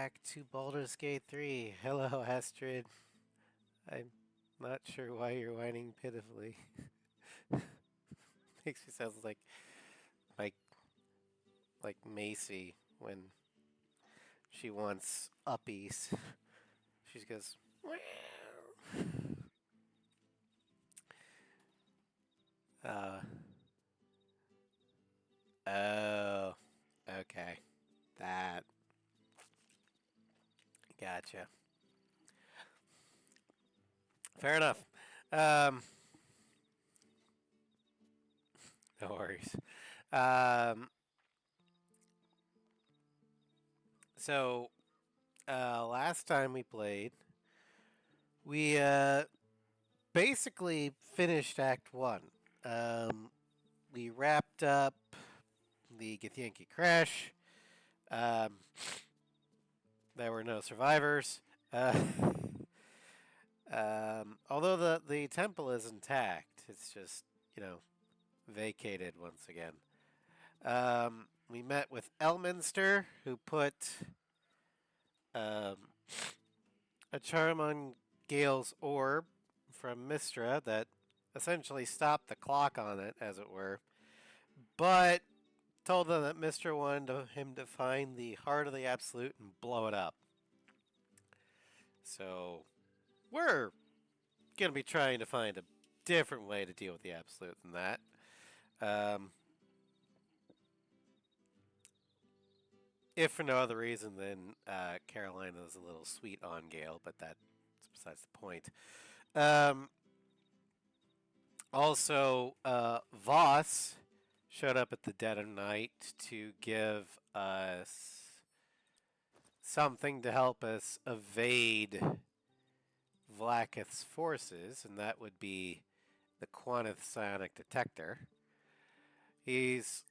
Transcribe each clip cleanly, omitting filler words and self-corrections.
back to Baldur's Gate 3. Hello, Astrid. I'm not sure why you're whining pitifully. Makes me sound like like Macy when she wants uppies. She goes, "Meow." uh, oh, okay. That. Gotcha. Fair enough. Um, no worries. Um, so, last time we played, we basically finished Act 1. We wrapped up the Githyanki crash. Um, there were no survivors. Although the temple is intact, it's just, vacated once again. We met with Elminster, who put um, a charm on Gale's orb from Mistra that essentially stopped the clock on it, as it were, but told them that Mistra wanted him to find the heart of the Absolute and blow it up. So we're going to be trying to find a different way to deal with the Absolute than that. If for no other reason than Carolina's a little sweet on Gale, but that's besides the point. Um, Also, Voss showed up at the dead of night to give us something to help us evade Vlaakith's forces, and that would be the Quanith psionic detector. He's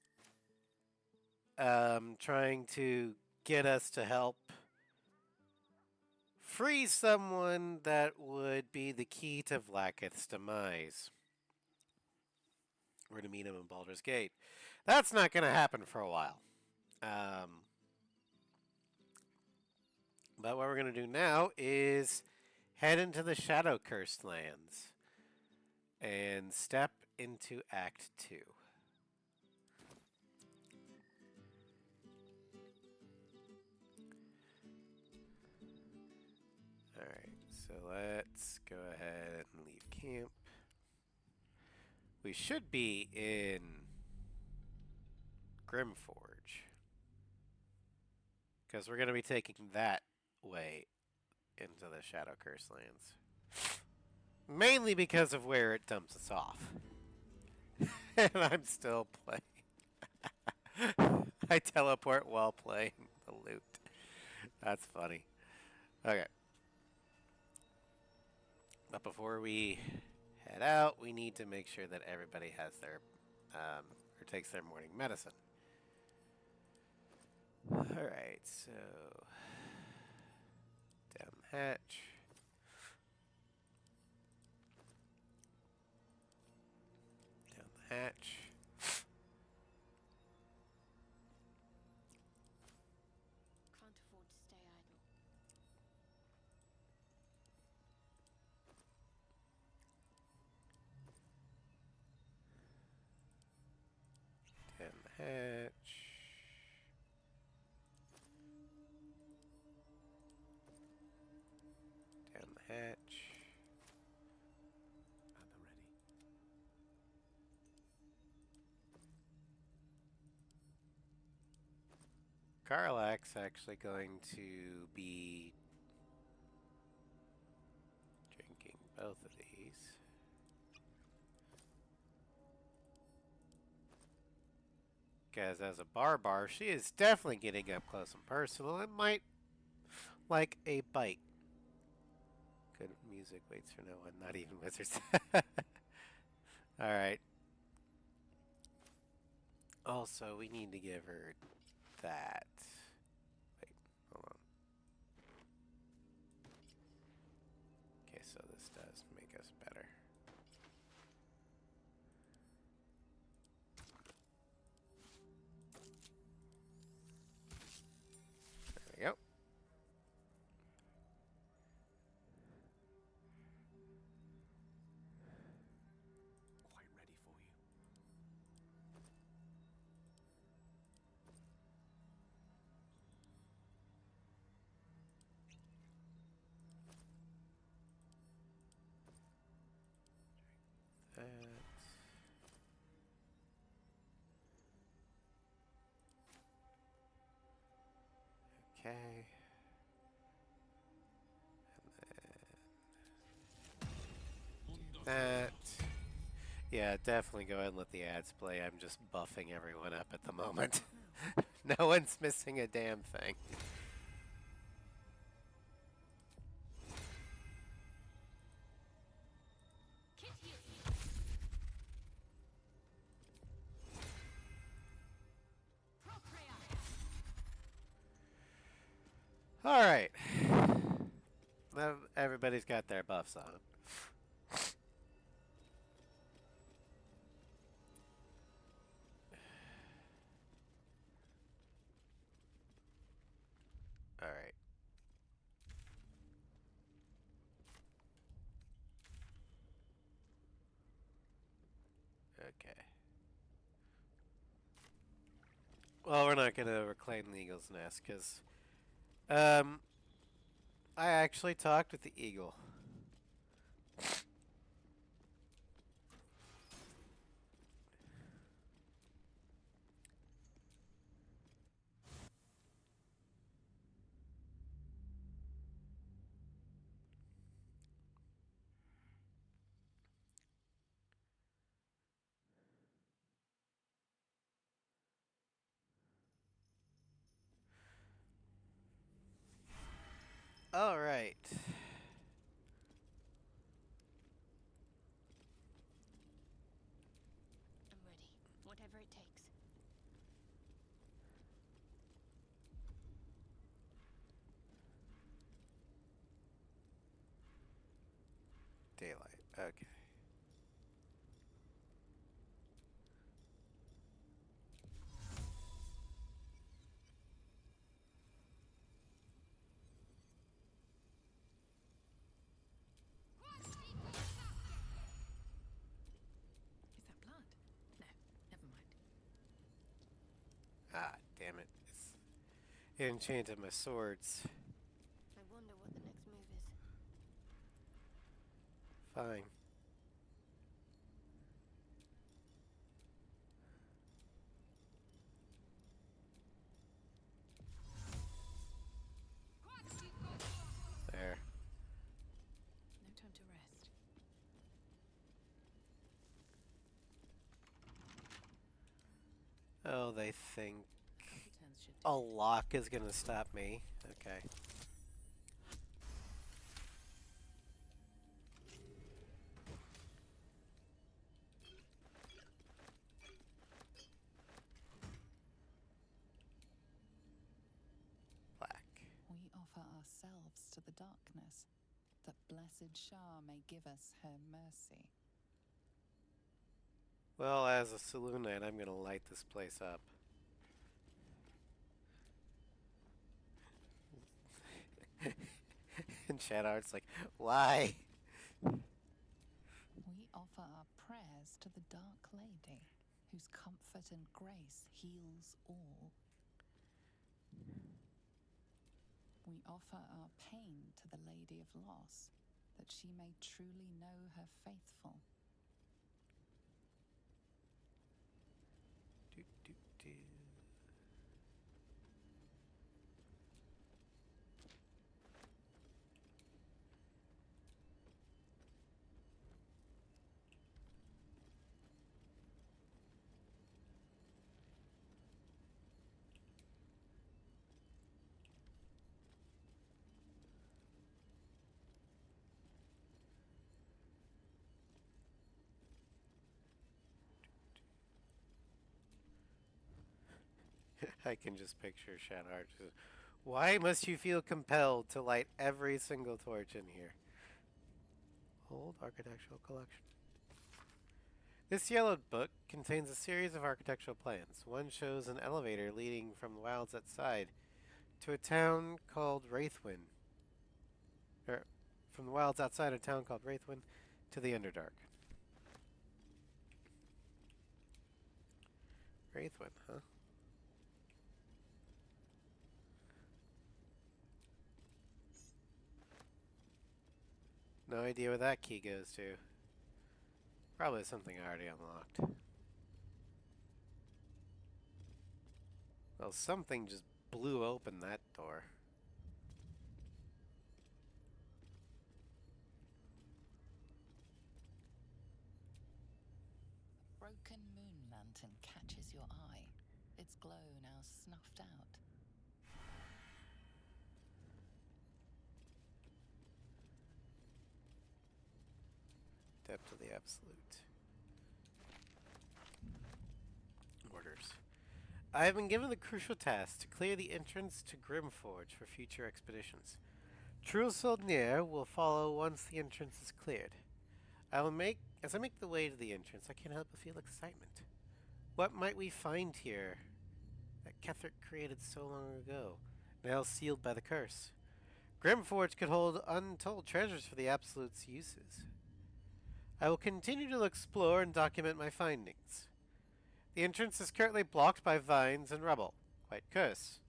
trying to get us to help free someone that would be the key to Vlaakith's demise. We're to meet him in Baldur's Gate. That's not going to happen for a while. But what we're going to do now is head into the Shadow Cursed lands and step into Act 2. Alright, so let's go ahead and leave camp. We should be in Grimforge, because we're going to be taking that way into the Shadow Curse lands. Mainly because of where it dumps us off. And I'm still playing. I teleport while playing the loot. That's funny. Okay. But before we head out, we need to make sure that everybody has their, or takes their morning medicine. Alright, so down the hatch. Down the hatch. Can't afford to stay idle. Down the hatch. Down the hatch. At the ready. Karlak's actually going to be drinking both of these. Because as a barbar, she is definitely getting up close and personal and might like a bite. Good music waits for no one, not even wizards. Alright. Also, we need to give her that. Wait, hold on. Okay, so this does make us better. There we go. Okay. That. Yeah, definitely go ahead and let the ads play. I'm just buffing everyone up at the moment. No one's missing a damn thing. All right. Now everybody's got their buffs on. All right. Okay. Well, we're not gonna reclaim the eagle's nest because, um, I actually talked with the eagle. All right. I'm ready. Whatever it takes. Daylight. Okay. Is that blood? No, never mind. Ah, damn it. It enchanted my swords. I wonder what the next move is. Fine. There. No time to rest. Oh, they think Couple turns should do a it. lock is gonna stop me. Okay. Black. We offer ourselves to the darkness, that blessed Shah may give us her mercy. Well, as a saloon knight, I'm gonna light this place up. And Shadowheart's like, why? We offer our prayers to the Dark Lady, whose comfort and grace heals all. We offer our pain to the Lady of Loss, that she may truly know her faithful. Do, do, do. I can just picture Shadowheart. Why must you feel compelled to light every single torch in here? Old architectural collection. This yellowed book contains a series of architectural plans. One shows an elevator leading from the wilds outside to a town called Wraithwind. Or from the wilds outside a town called Wraithwind to the Underdark. Wraithwind, huh? No idea where that key goes to. Probably something I already unlocked. Well, something just blew open that door. glow now snuffed out. Depth of the Absolute. Orders. I have been given the crucial task to clear the entrance to Grimforge for future expeditions. Trusolnier will follow once the entrance is cleared. As I make the way to the entrance, I can't help but feel excitement. What might we find here that Ketherick created so long ago, now sealed by the curse? Grimforge could hold untold treasures for the Absolute's uses. I will continue to explore and document my findings. The entrance is currently blocked by vines and rubble. Quite cursed.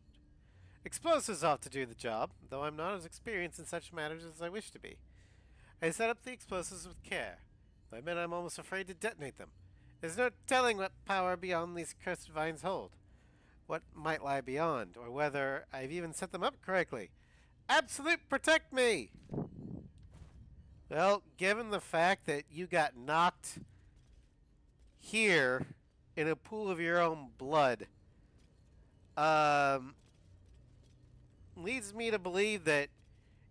Explosives ought to do the job, though I'm not as experienced in such matters as I wish to be. I set up the explosives with care. I admit I'm almost afraid to detonate them. There's no telling what power beyond these cursed vines hold. What might lie beyond, or whether I've even set them up correctly. Absolute, protect me! Well, given the fact that you got knocked here in a pool of your own blood, leads me to believe that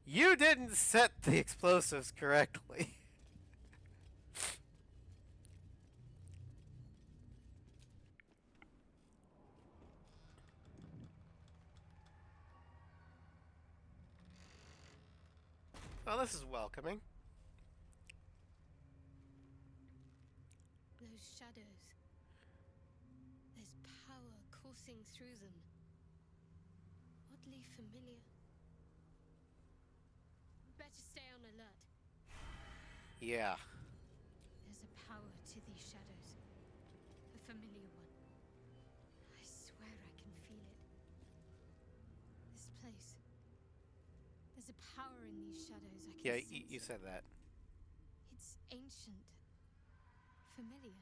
you didn't set the explosives correctly. Well, this is welcoming. Those shadows. There's power coursing through them. Oddly familiar. Better stay on alert. Yeah. There's a power to these shadows. A familiar one. I swear I can feel it. This place. There's a power in these shadows. I can Yeah, sense you it. said that. It's ancient. Familiar.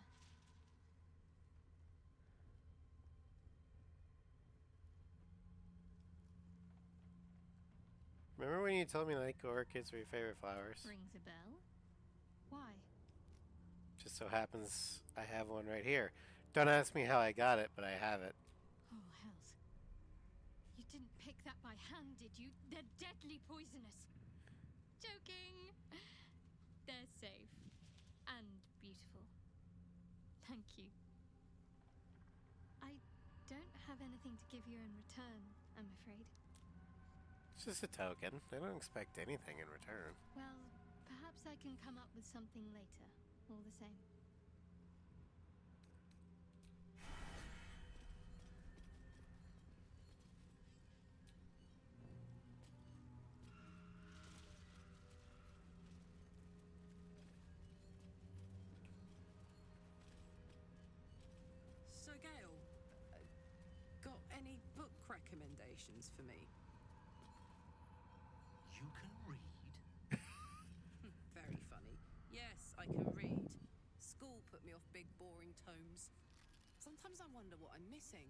Remember when you told me like orchids were your favorite flowers? Rings a bell? Why? Just so happens I have one right here. Don't ask me how I got it, but I have it. Oh, hells. You didn't pick that by hand, did you? They're deadly poisonous. Joking. They're safe. And beautiful. Thank you. I don't have anything to give you in return, I'm afraid. It's just a token. I don't expect anything in return. Well, perhaps I can come up with something later, all the same. So, Gail, got any book recommendations for me? You can read? Very funny. Yes, I can read. School put me off big, boring tomes. Sometimes I wonder what I'm missing.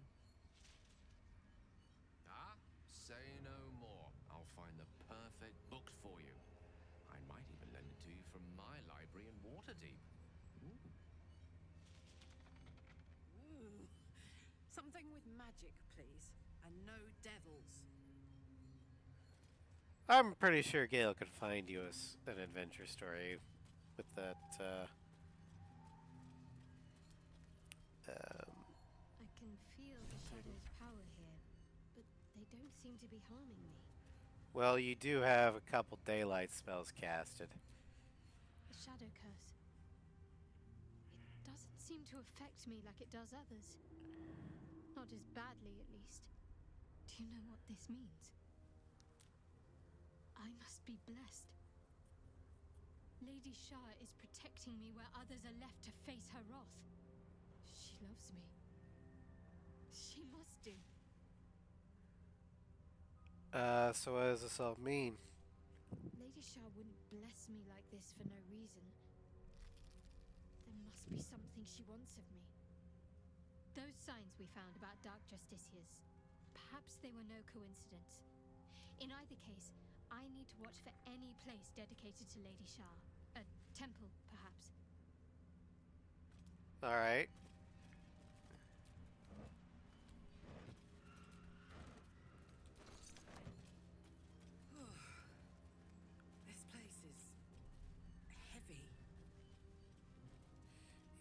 Ah, say no more. I'll find the perfect book for you. I might even lend it to you from my library in Waterdeep. Ooh. Ooh. Something with magic, please. And no devils. I'm pretty sure Gale could find you an adventure story with that, I can feel the shadow's power here, but they don't seem to be harming me. well, you do have a couple daylight spells casted. The shadow curse. It doesn't seem to affect me like it does others. Not as badly, at least. Do you know what this means? I must be blessed. Lady Shah is protecting me where others are left to face her wrath. She loves me. She must do. So what does this all mean? Lady Shah wouldn't bless me like this for no reason. There must be something she wants of me. Those signs we found about Dark Justiciars, perhaps they were no coincidence. In either case, I need to watch for any place dedicated to Lady Shah. A temple, perhaps.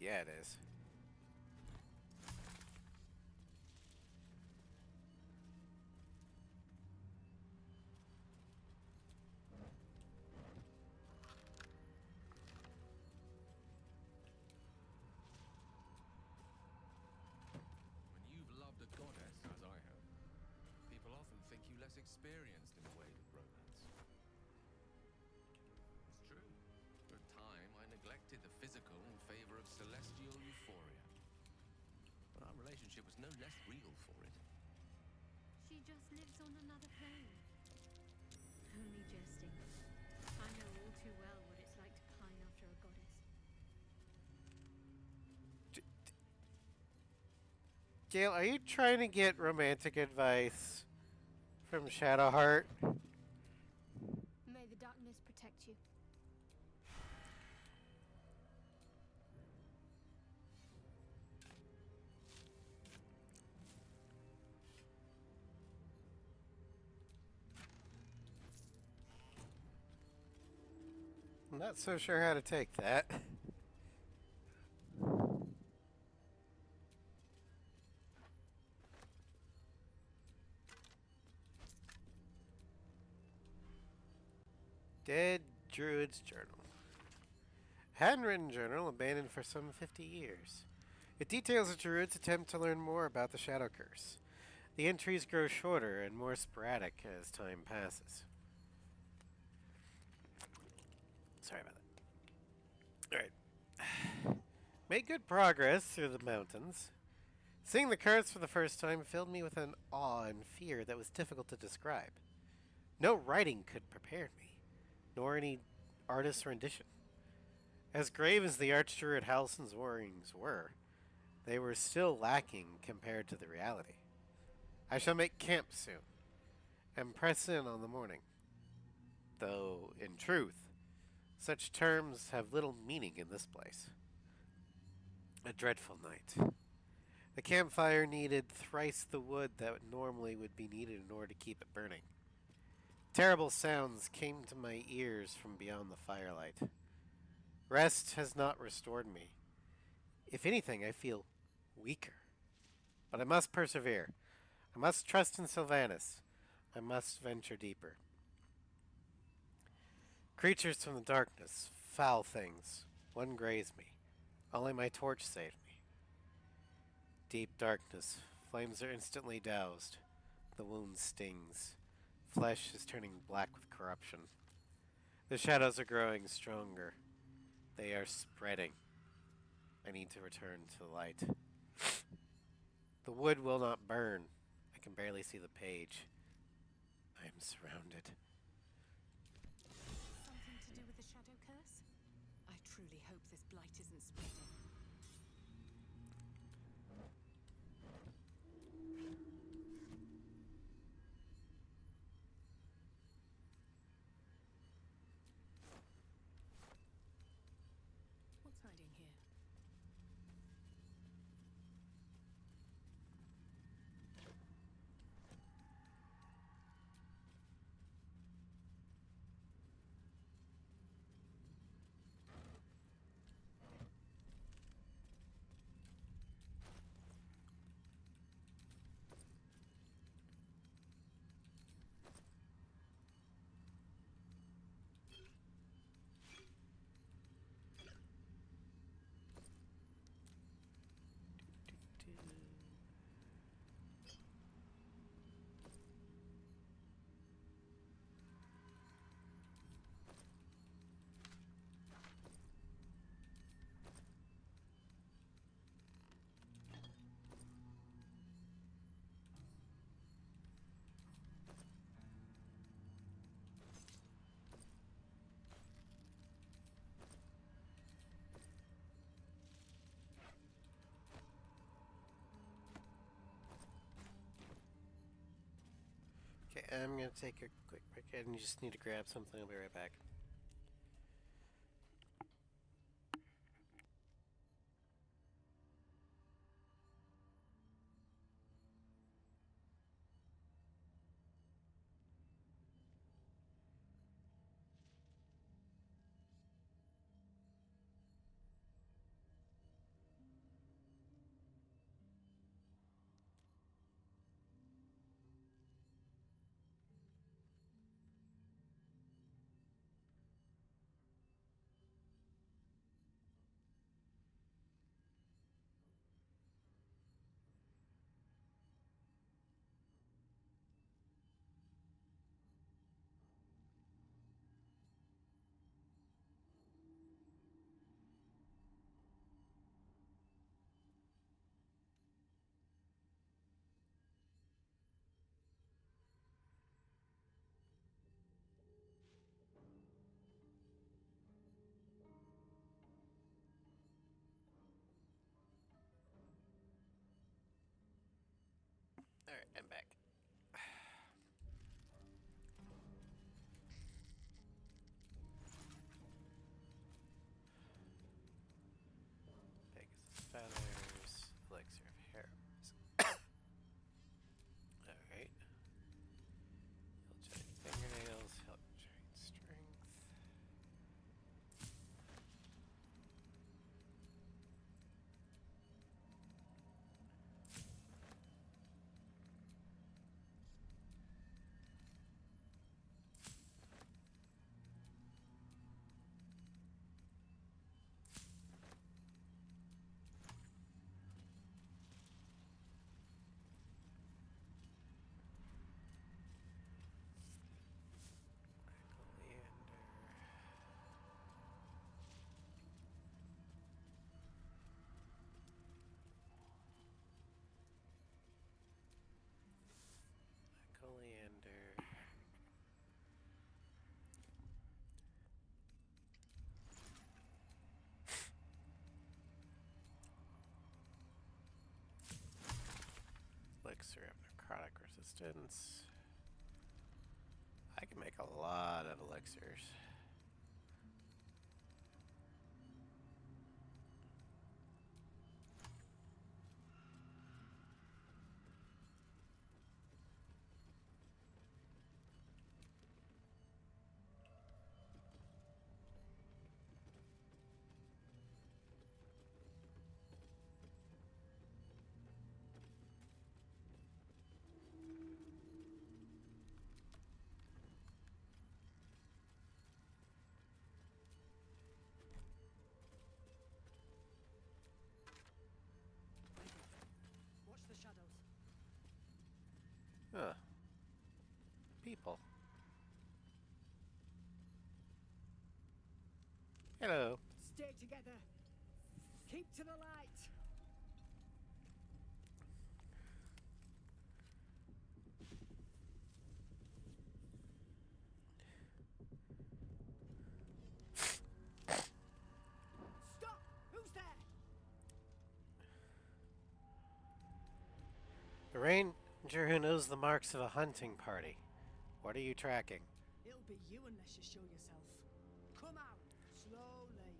Yeah, it is. When you've loved a goddess, as I have, people often think you less experienced in the ways of romance. It's true. For a time, I neglected the physical in favor of celestial euphoria. But our relationship was no less real for it. She just lives on another plane. Only jesting. I know all too well what it's like to pine after a goddess. Gail, are you trying to get romantic advice from Shadowheart? May the darkness protect you. I'm not so sure how to take that. Dead Druid's Journal. Handwritten journal abandoned for some 50 years. It details a druid's attempt to learn more about the Shadow Curse. The entries grow shorter and more sporadic as time passes. Sorry about that. Alright. Made good progress through the mountains. Seeing the curse for the first time filled me with an awe and fear that was difficult to describe. No writing could prepare me, nor any artist's rendition. As grave as the Archdruid Hallison's warnings were, they were still lacking compared to the reality. I shall make camp soon, and press in on the morning. Though, in truth, such terms have little meaning in this place. A dreadful night. The campfire needed thrice the wood that normally would be needed in order to keep it burning. Terrible sounds came to my ears from beyond the firelight. Rest has not restored me. If anything, I feel weaker. But I must persevere. I must trust in Sylvanas. I must venture deeper. Creatures from the darkness, foul things, one grazed me. Only my torch saved me. Deep darkness, flames are instantly doused. The wound stings. Flesh is turning black with corruption. The shadows are growing stronger. They are spreading. I need to return to the light. The wood will not burn. I can barely see the page. I am surrounded. Something to do with the shadow curse? I truly hope this blight isn't spreading. What's hiding here? Okay, I'm gonna take a quick break and just need to grab something. I'll be right back. resistance. I can make a lot of elixirs. Watch the shadows. Huh. People. Hello. Stay together. Keep to the light. Stop! Who's there? The ranger who knows the marks of a hunting party. What are you tracking? It'll be you unless you show yourself. Come out, slowly.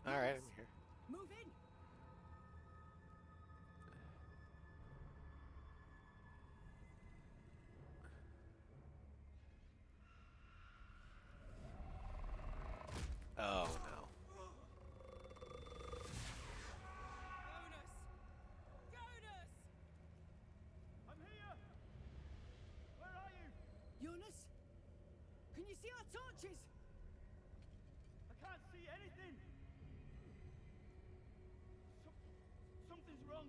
Alright, I'm here. Move in. Oh no. Jonas! I'm here! Where are you? Jonas? Can you see our torches? I can't see anything! Something's wrong.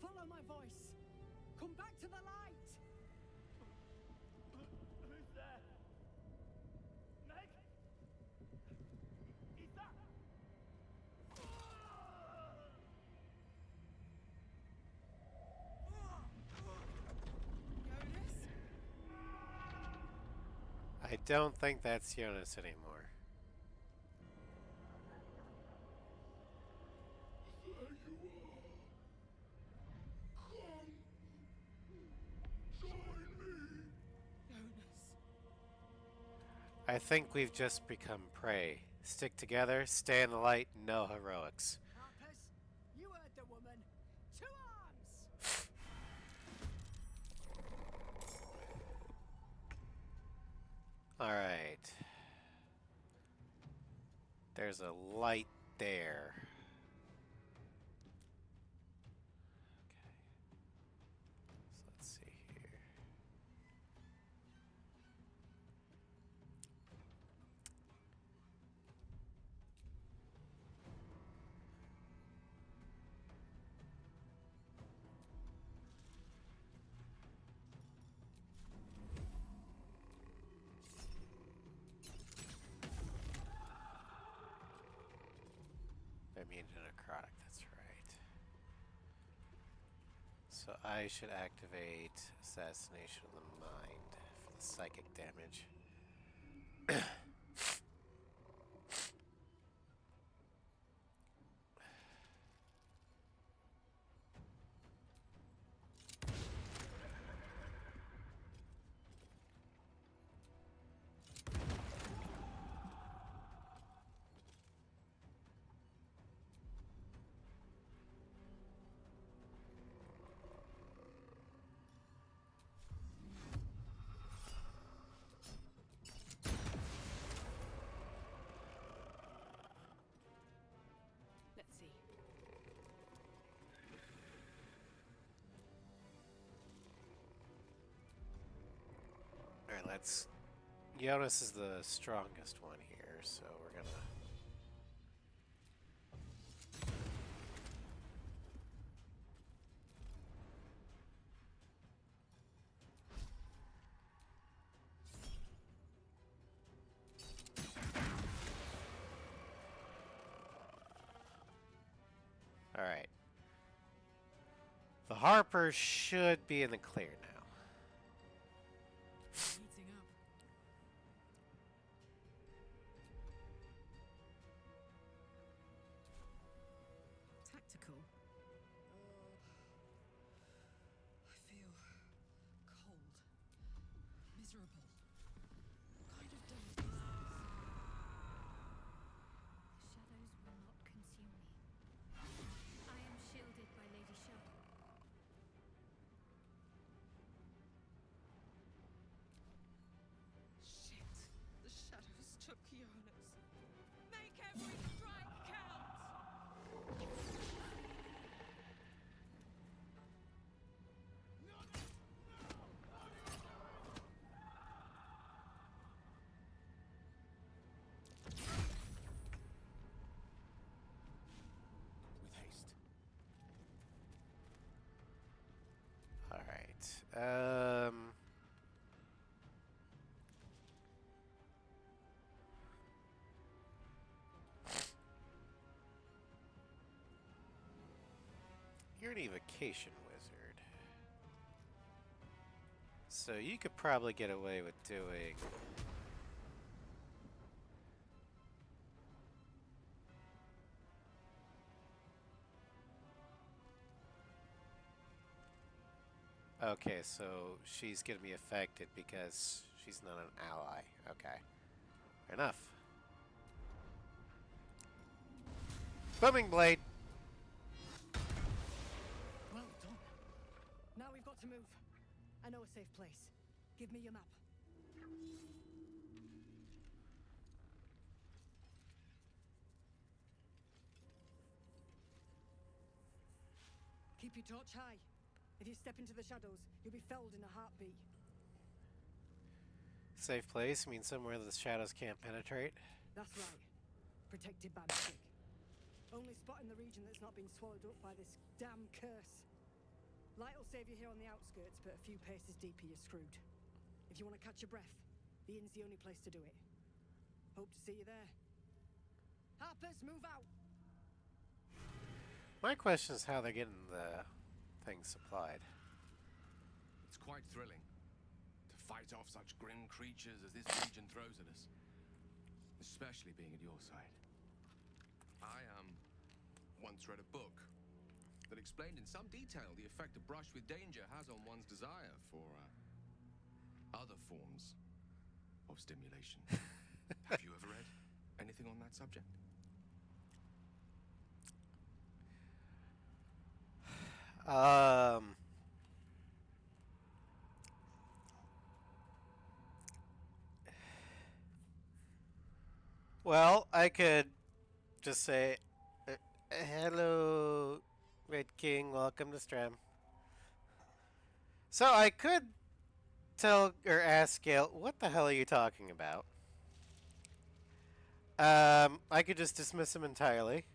Follow my voice. Come back to the light. Who's there? Meg? Is that? Jonas? I don't think that's Jonas anymore. Jonas. I think we've just become prey. Stick together, stay in the light, no heroics. Harpers, you heard the woman. To arms! Alright. There's a light there. Okay. So let's see here. Immune to necrotic, that's right. So I should activate Assassination of the Mind for the psychic damage. Let's see. Alright, let's... Jonas is the strongest one here, so we're gonna... All right. The Harper should be in the clear now. Heating up. Tactical. I feel cold, miserable. Kind of done with this. The shadows will not consume me. I am shielded by Lady Shah. Shit! The shadows took Jonas. Make every strike count! With haste. All right. You're an evocation wizard. So you could probably get away with doing... Okay, so she's going to be affected because she's not an ally. Okay. Fair enough. Booming Blade! Well done. Now we've got to move. I know a safe place. Give me your map. Keep your torch high. If you step into the shadows, you'll be felled in a heartbeat. Safe place means somewhere the shadows can't penetrate. That's right. Protected by magic. Only spot in the region that's not been swallowed up by this damn curse. Light will save you here on the outskirts, but a few paces deeper you're screwed. If you want to catch your breath, the inn's the only place to do it. Hope to see you there. Harpers, move out! My question is how they're getting the things supplied. It's quite thrilling to fight off such grim creatures as this region throws at us. Especially being at your side. I once read a book that explained in some detail the effect a brush with danger has on one's desire for other forms of stimulation. Have you ever read anything on that subject? Well, I could just say, hello, Red King, welcome to Stram. So I could tell or ask Gale, what the hell are you talking about? I could just dismiss him entirely.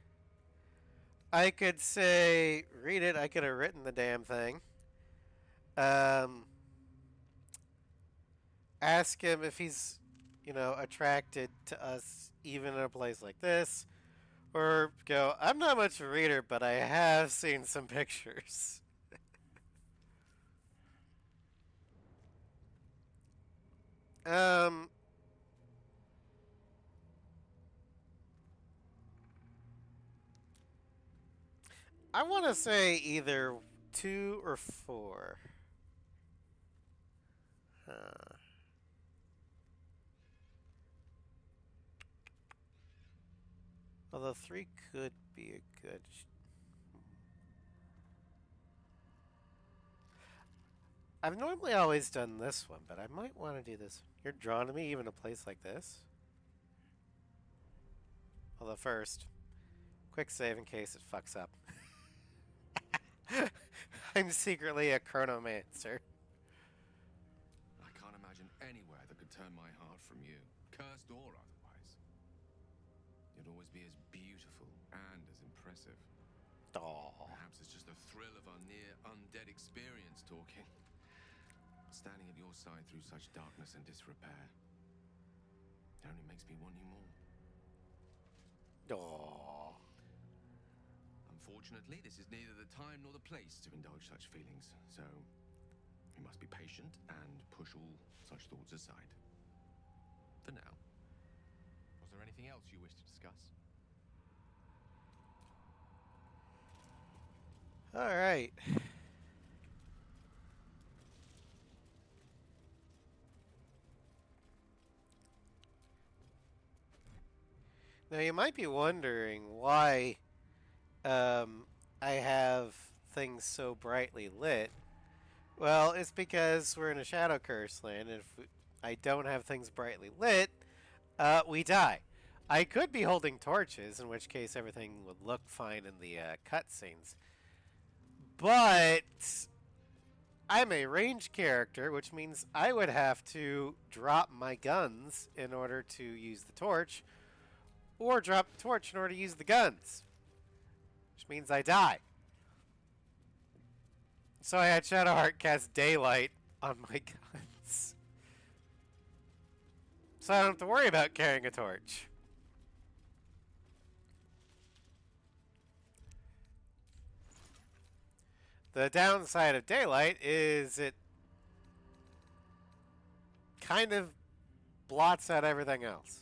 I could say, read it. I could have written the damn thing. Ask him if he's, attracted to us even in a place like this. Or go, I'm not much of a reader, but I have seen some pictures. I want to say either 2 or 4. Although 3 could be a good... I've normally always done this one, but I might want to do this. You're drawn to me even a place like this? Although first, quick save in case it fucks up. I'm secretly a chronomancer. I can't imagine anywhere that could turn my heart from you, cursed or otherwise. You'd always be as beautiful and as impressive. Aww. Perhaps it's just the thrill of our near undead experience talking. Standing at your side through such darkness and disrepair. It only makes me want you more. Aww. Unfortunately, this is neither the time nor the place to indulge such feelings, so we must be patient and push all such thoughts aside. For now. Was there anything else you wish to discuss? All right. Now you might be wondering why I have things so brightly lit. Well, it's because we're in a Shadow Curse land, and if I don't have things brightly lit, we die. I could be holding torches, in which case everything would look fine in the cutscenes. But I'm a ranged character, which means I would have to drop my guns in order to use the torch, or drop the torch in order to use the guns, which means I die. So I had Shadowheart cast Daylight on my guns. So I don't have to worry about carrying a torch. The downside of Daylight is it kind of blots out everything else.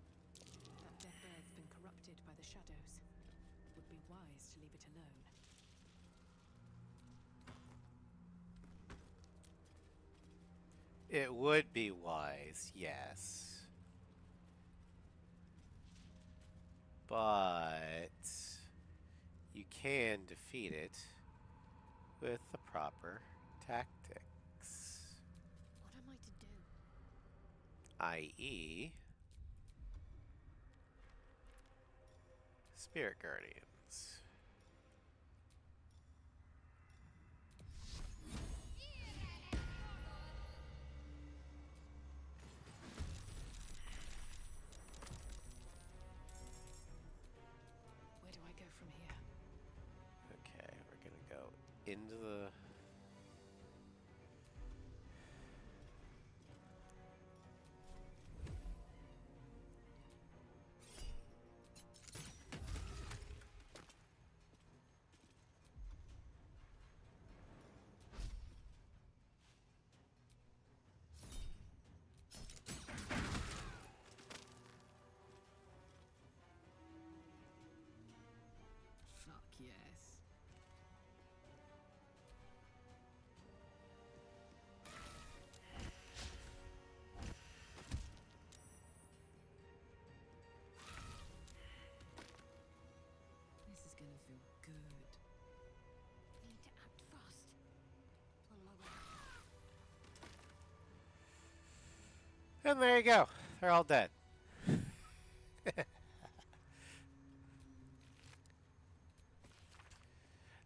That dead bird's been corrupted by the shadows. Would be wise to leave it alone. It would be wise, yes. But you can defeat it with the proper tactics, What am I to do? i.e., Spirit Guardians. Where do I go from here? Okay, we're gonna go into the... Fuck yes. This is gonna feel good. Need to act fast. And there you go. They're all dead.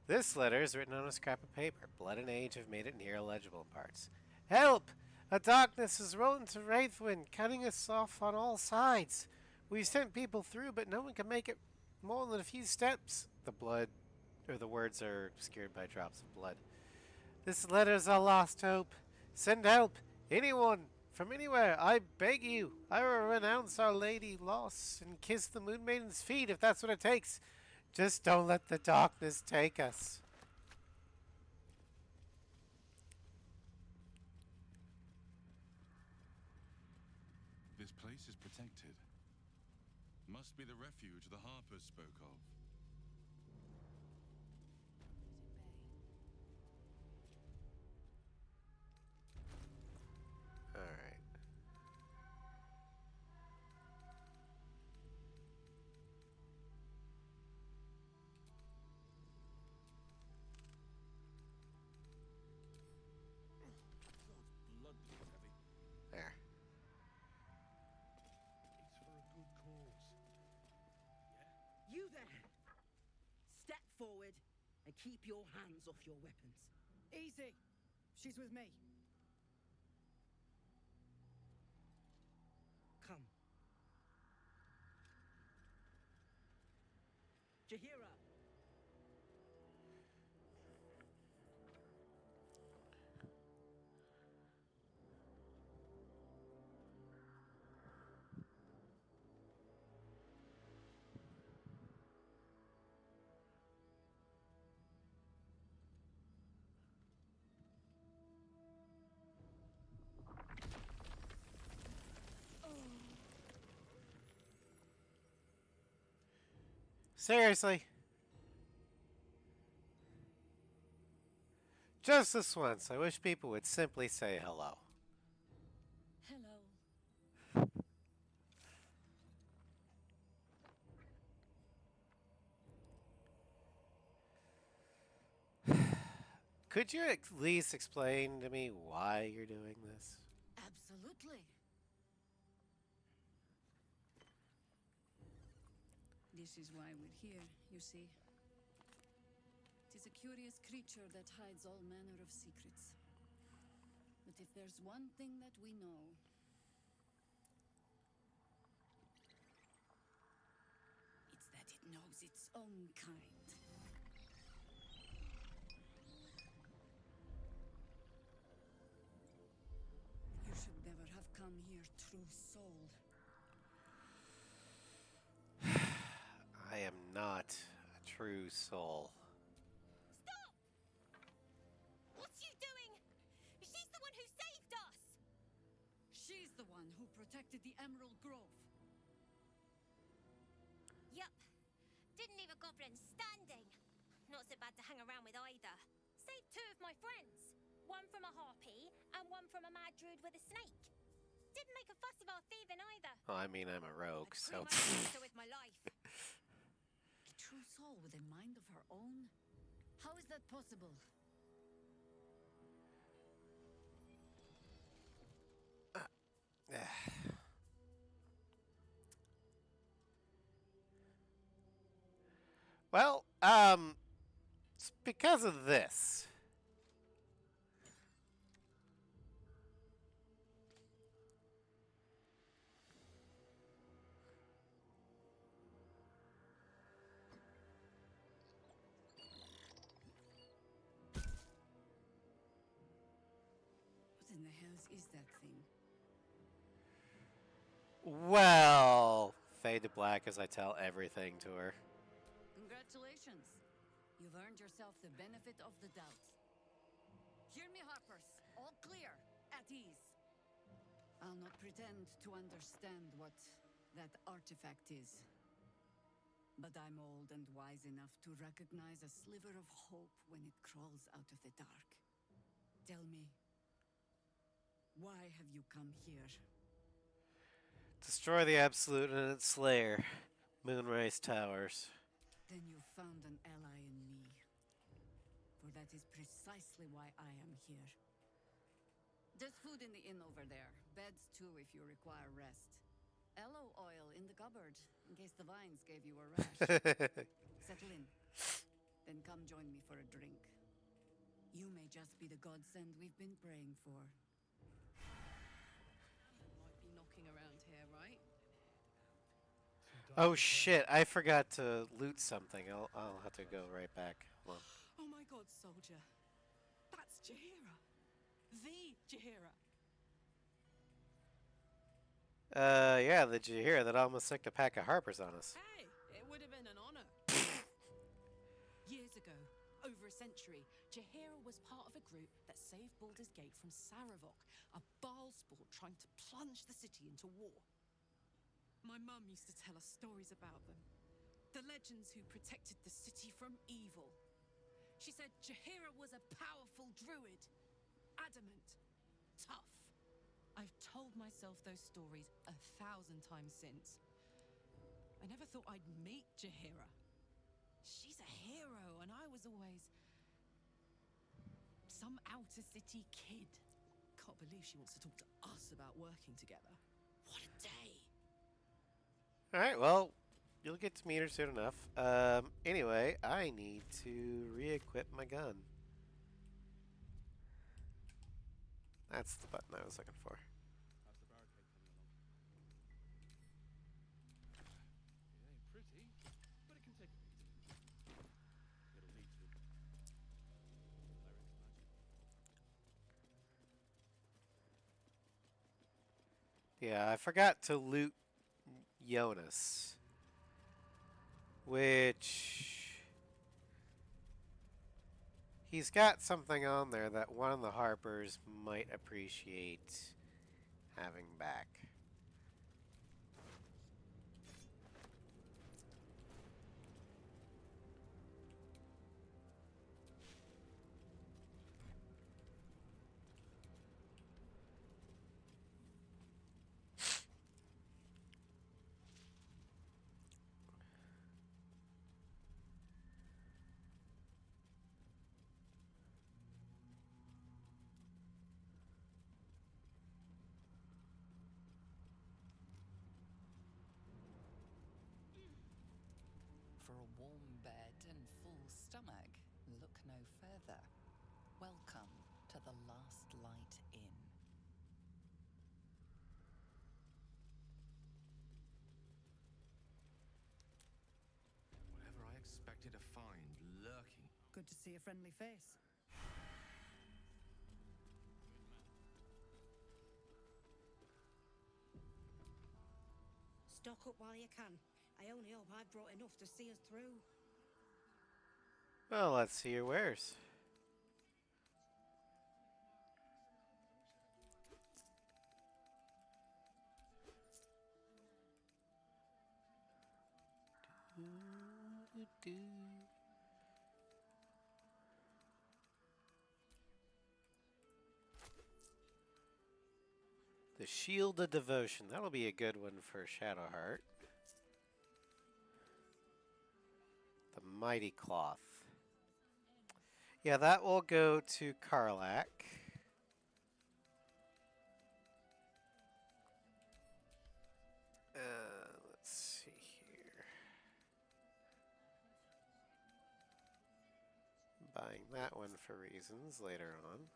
This letter is written on a scrap of paper. Blood and age have made it near illegible in parts. Help! A darkness is rolling to Wraithwind, cutting us off on all sides. We've sent people through, but no one can make it more than a few steps. The words are obscured by drops of blood. This letter's our last hope. Send help. Anyone, from anywhere, I beg you. I will renounce Our Lady loss and kiss the Moon Maiden's feet if that's what it takes. Just don't let the darkness take us. This place is protected. Must be the refuge the Harpers spoke of. Alright. There. forward and keep your hands off your weapons. Easy. She's with me. Come. Jahira! Seriously? Just this once, I wish people would simply say hello. Hello. Could you at least explain to me why you're doing this? Absolutely. This is why we're here, you see. It is a curious creature that hides all manner of secrets. But if there's one thing that we know, it's that it knows its own kind. You should never have come here, true soul. I am not a true soul. Stop! What's you doing? She's the one who saved us! She's the one who protected the Emerald Grove. Yup. Didn't leave a goblin standing. Not so bad to hang around with either. Saved two of my friends. One from a harpy and one from a mad druid with a snake. Didn't make a fuss about thieving either. Well, I mean, I'm a rogue, I'd so. pretty much done with my life. A true soul with a mind of her own? How is that possible? Well, it's because of this. What in the hells is that thing? Well, fade to black as I tell everything to her. Congratulations. You've earned yourself the benefit of the doubt. Hear me, Harpers. All clear. At ease. I'll not pretend to understand what that artifact is. But I'm old and wise enough to recognize a sliver of hope when it crawls out of the dark. Tell me, why have you come here? Destroy the Absolute and its slayer, Moonrise Towers. Then you've found an ally in me. For that is precisely why I am here. There's food in the inn over there. Beds too if you require rest. Aloe oil in the cupboard, in case the vines gave you a rash. Settle in. Then come join me for a drink. You may just be the godsend we've been praying for. Might be knocking around here, right? Oh shit, I forgot to loot something. I'll have to go right back. Hold on. Oh my god, soldier. That's Jahira. The Jahira. Yeah, did you hear that? Almost sicked a pack of Harpers on us. Hey, it would have been an honor. Years ago, over a century, Jahira was part of a group that saved Baldur's Gate from Saravok, a Baalsport trying to plunge the city into war. My mum used to tell us stories about them. The legends who protected the city from evil. She said Jahira was a powerful druid. Adamant. Tough. I've told myself those stories 1,000 times since. I never thought I'd meet Jahira. She's a hero, and I was always some outer city kid. Can't believe she wants to talk to us about working together. What a day! Alright, well, You'll get to meet her soon enough. Anyway, I need to re-equip my gun. That's the button I was looking for. How's the barricade coming along? It ain't pretty, but it can take a beating. It'll need to. Cleric's magic. Yeah, I forgot to loot Jonas. Which... he's got something on there that one of the Harpers might appreciate having back. For a warm bed and full stomach, look no further. Welcome to the Last Light Inn. Whatever I expected to find lurking. Good to see a friendly face. Stock up while you can. I only hope I've brought enough to see us through. Well, let's see your wares. The Shield of Devotion. That'll be a good one for Shadowheart. The Mighty Cloth. Yeah, that will go to Karlak. Let's see here. Buying that one for reasons later on.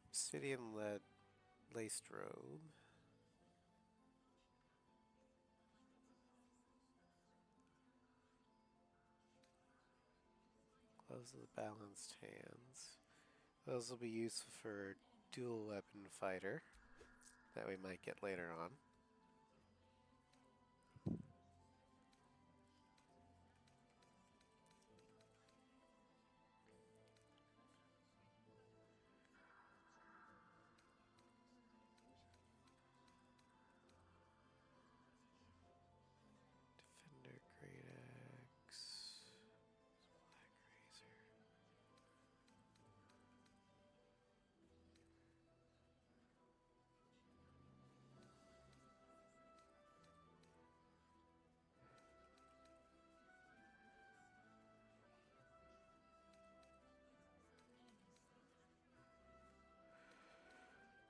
Obsidian lead laced robe. Gloves of the balanced hands. Those will be useful for dual weapon fighter that we might get later on. Defender Great Axe. Black Razor.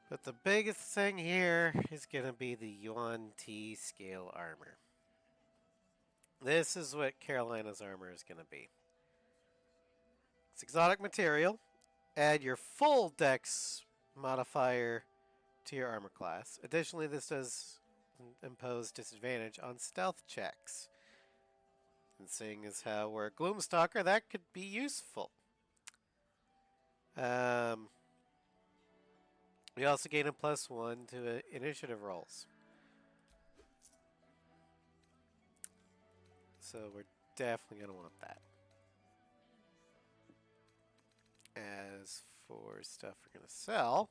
But the biggest thing here is going to be the Yuan T scale armor. This is what Carolina's armor is going to be. It's exotic material. Add your full dex modifier to your armor class. Additionally, this does impose disadvantage on stealth checks. And seeing as how we're a Gloomstalker, that could be useful. We also gain a +1 to initiative rolls. So we're definitely going to want that. As for stuff we're going to sell,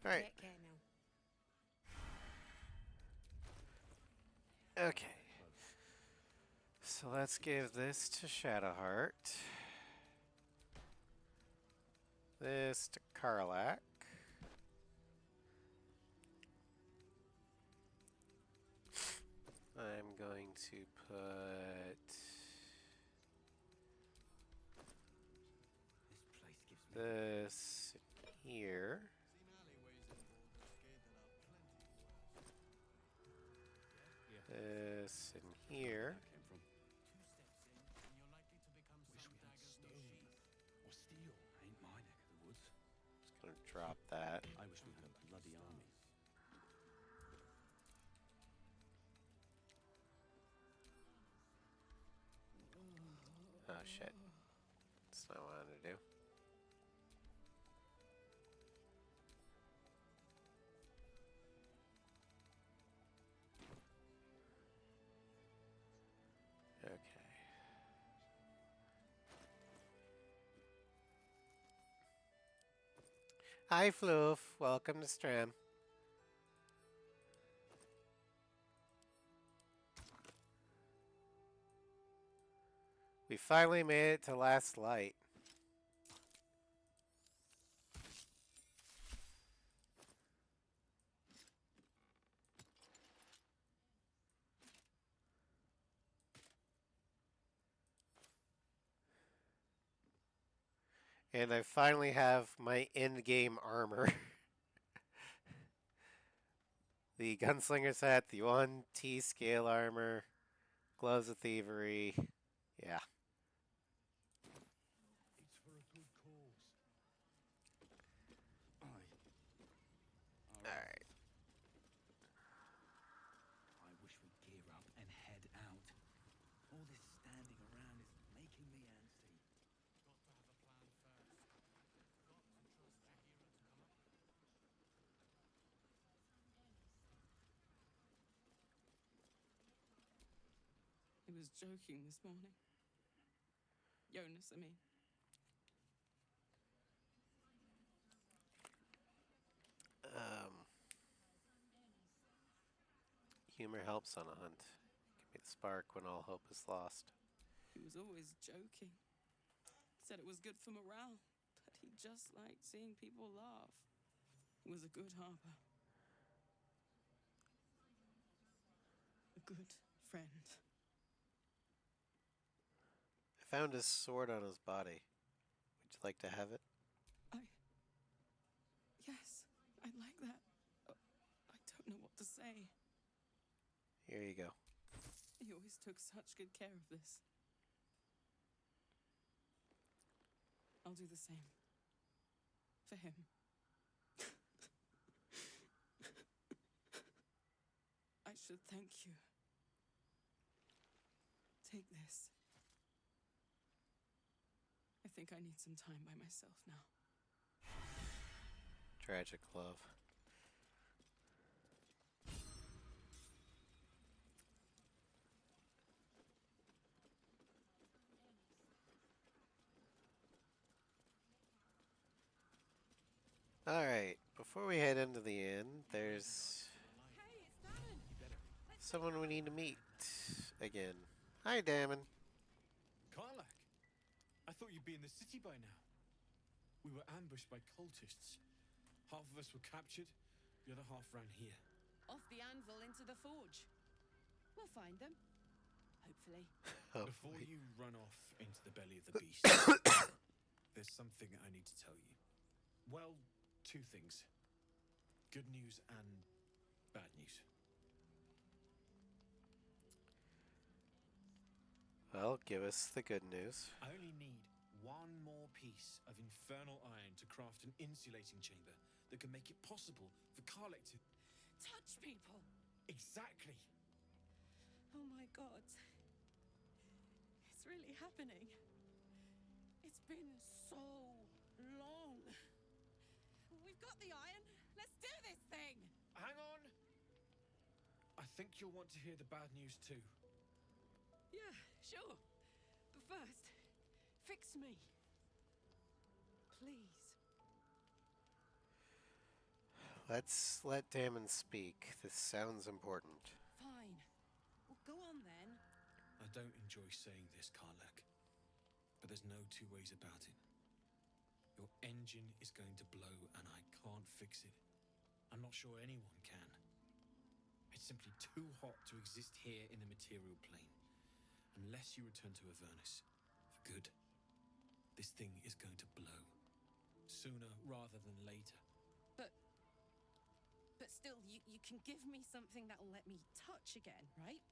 All right. Take care now. Okay. So let's give this to Shadowheart. This to Karlak. I'm going to put this here. This in here. Just gonna drop that. I wish we had a bloody army. Oh shit. That's not what I wanted to do. Okay. Hi, Floof. Welcome to Stram. We finally made it to last light. And I finally have my in-game armor. The Gunslinger set, the 1T scale armor, gloves of thievery. Yeah. It's for a good cause. Alright. I wish we'd gear up and head out. All this standing around is making me antsy. Got to have a plan first. Got to trust Jahira to come up. He was joking this morning. Jonas, I mean. Humor helps on a hunt. Give me the spark when all hope is lost. He was always joking. Said it was good for morale, but he just liked seeing people laugh. He was a good harper. A good friend. I found his sword on his body. Would you like to have it? Yes, I'd like that. I don't know what to say. Here you go. He always took such good care of this. I'll do the same. For him. I should thank you. Take this. I think I need some time by myself now. Tragic love. Alright, before we head into the inn, there's someone we need to meet again. Hi, Damon. Karlak, I thought you'd be in the city by now. We were ambushed by cultists. Half of us were captured, the other half ran here. Off the anvil into the forge. We'll find them. Hopefully. Before you run off into the belly of the beast, there's something I need to tell you. Well, two things. Good news and bad news. Well, give us the good news. I only need one more piece of infernal iron to craft an insulating chamber that can make it possible for Karlak to Touch people! Exactly! Oh my god. It's really happening. It's been so long. We've got the iron. Let's do this thing! Hang on! I think you'll want to hear the bad news too. Yeah, sure. But first, fix me. Please. Let's let Damon speak. This sounds important. Fine. Well, go on then. I don't enjoy saying this, Karlak, but there's no two ways about it. Your engine is going to blow, and I can't fix it. I'm not sure anyone can. It's simply too hot to exist here in the material plane. Unless you return to Avernus for good, this thing is going to blow. Sooner rather than later. But still, you can give me something that'll let me touch again, right?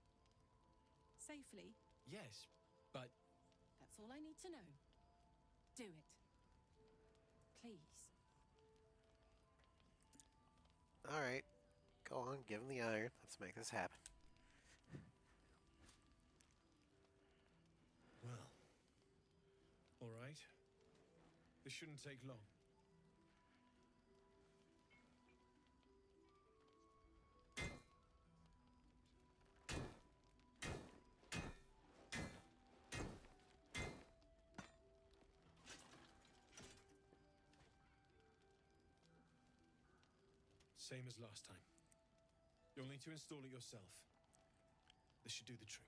Safely. Yes, but That's all I need to know. Do it. Please. Alright. Go on, give him the iron. Let's make this happen. well. All right. This shouldn't take long. Same as last time. You'll need to install it yourself. This should do the trick.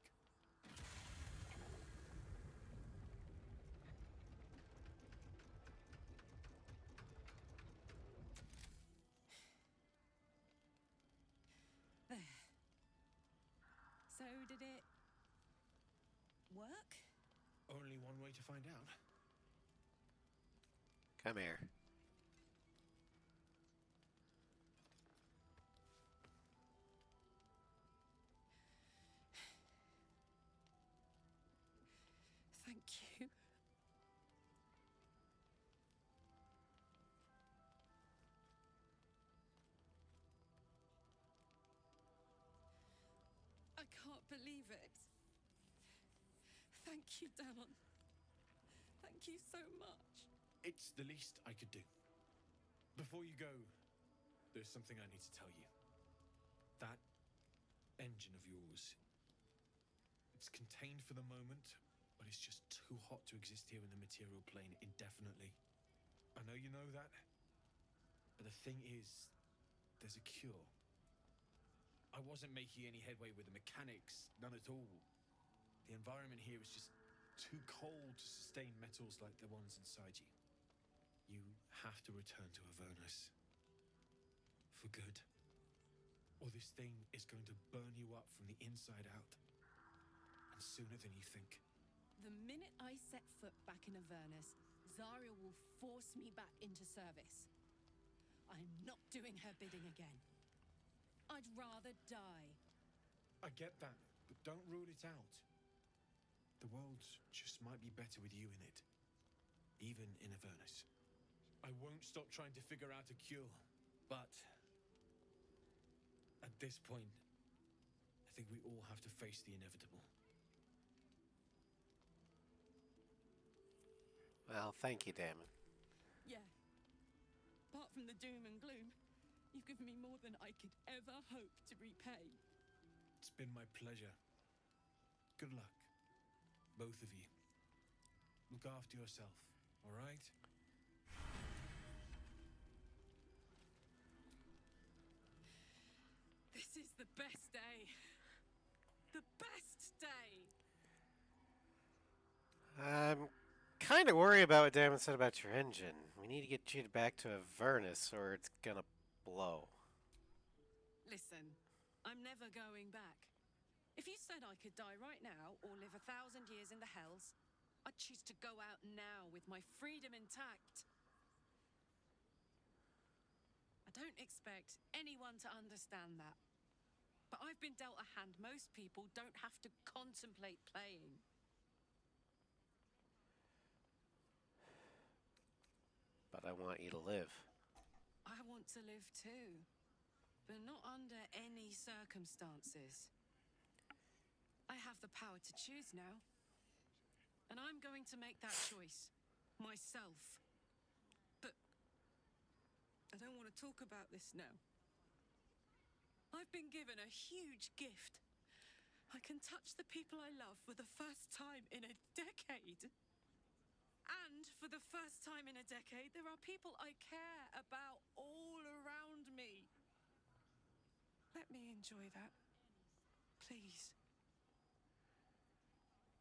There. So did it work? Only one way to find out. Come here. Thank you. I can't believe it. Thank you, Damon. Thank you so much. It's the least I could do. Before you go, there's something I need to tell you. That engine of yours, it's contained for the moment, but it's just too hot to exist here in the material plane indefinitely. I know you know that, but the thing is, there's a cure. I wasn't making any headway with the mechanics, none at all. The environment here is just too cold to sustain metals like the ones inside you. You have to return to Avernus. For good. Or this thing is going to burn you up from the inside out. And sooner than you think. The minute I set foot back in Avernus, Zarya will force me back into service. I'm not doing her bidding again. I'd rather die. I get that, but don't rule it out. The world just might be better with you in it. Even in Avernus. I won't stop trying to figure out a cure, but at this point, I think we all have to face the inevitable. Well, thank you, Damon. Yeah. Apart from the doom and gloom, you've given me more than I could ever hope to repay. It's been my pleasure. Good luck, both of you. Look after yourself, all right? This is the best day. The best day. I'm kind of worried about what Damon said about your engine. We need to get you back to Avernus or it's gonna blow. Listen, I'm never going back. If you said I could die right now or live 1,000 years in the Hells, I'd choose to go out now with my freedom intact. I don't expect anyone to understand that. But I've been dealt a hand most people don't have to contemplate playing. But I want you to live. I want to live too, but not under any circumstances. I have the power to choose now, and I'm going to make that choice myself. But I don't want to talk about this now. I've been given a huge gift. I can touch the people I love for the first time in a decade. And for the first time in a decade, there are people I care about all around me. Let me enjoy that. Please.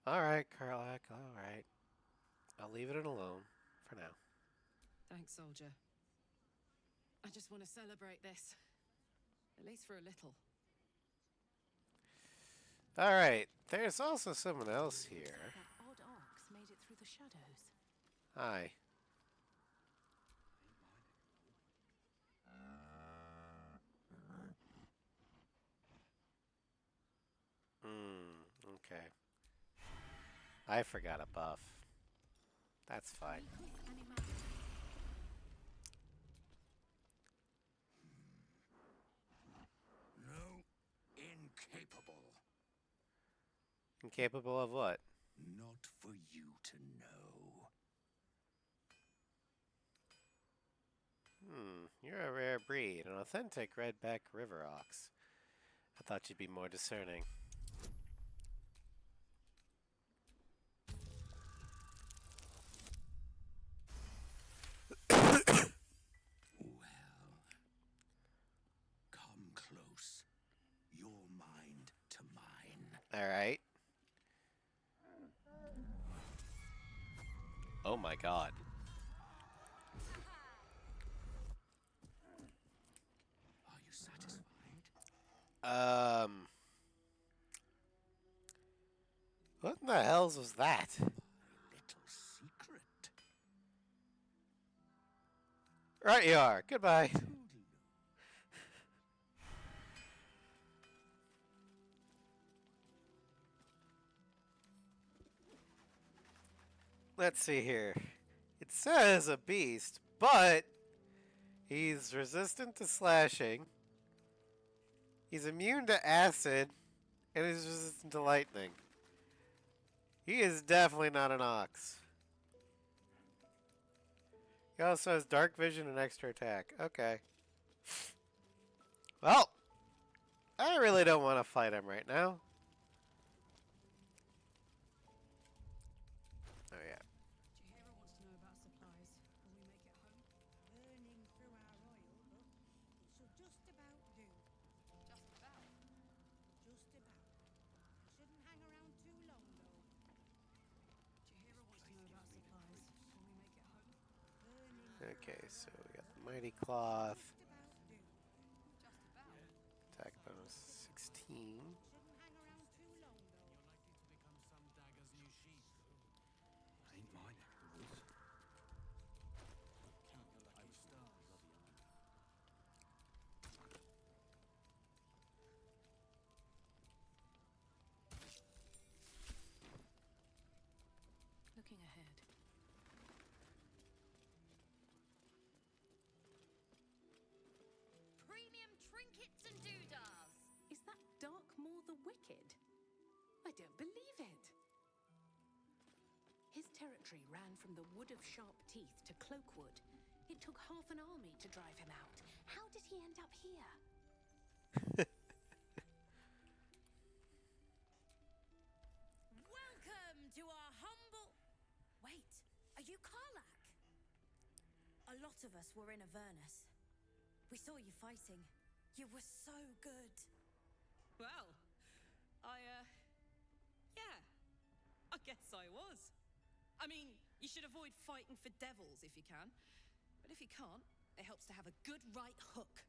Alright, Karlak, alright. I'll leave it alone for now. Thanks, soldier. I just want to celebrate this. At least for a little. Alright, there's also someone else here. That odd ox made it through the shadows. Hi. Okay. I forgot a buff. That's fine. No, incapable. Incapable of what? Not for you to know. You're a rare breed, an authentic redback river ox. I thought you'd be more discerning. Well, come close. Your mind to mine. Alright. Oh my god. Are you satisfied? What in the hells was that? My little secret. Right you are. Goodbye. Let's see here. It says a beast, but he's resistant to slashing. He's immune to acid, and he's resistant to lightning. He is definitely not an ox. He also has dark vision and extra attack. Okay. Well, I really don't want to fight him right now. Oh, yeah. Jahira wants to know about supplies. Will we make it home? Burning through our oil, but it should just about do. Just about. Just about. Shouldn't hang around too long, though. Jahira wants to know about supplies. Will we make it home? Burning Okay, so we got the Mighty Cloth. just about do. Just about. Attack bonus 16. Shouldn't hang around too long, though. You're likely to become some dagger's new sheath. Ain't my neck of the woods. Count your lucky stars. Looking ahead. Premium trinkets and doodahs. Is that Darkmoor the Wicked? I don't believe it. His territory ran from the Wood of Sharp Teeth to Cloakwood. It took half an army to drive him out. How did he end up here? Welcome to our humble... Wait, are you Karlak? A lot of us were in Avernus. We saw you fighting. You were so good. Well, yeah. I guess I was. I mean, you should avoid fighting for devils if you can. But if you can't, it helps to have a good right hook.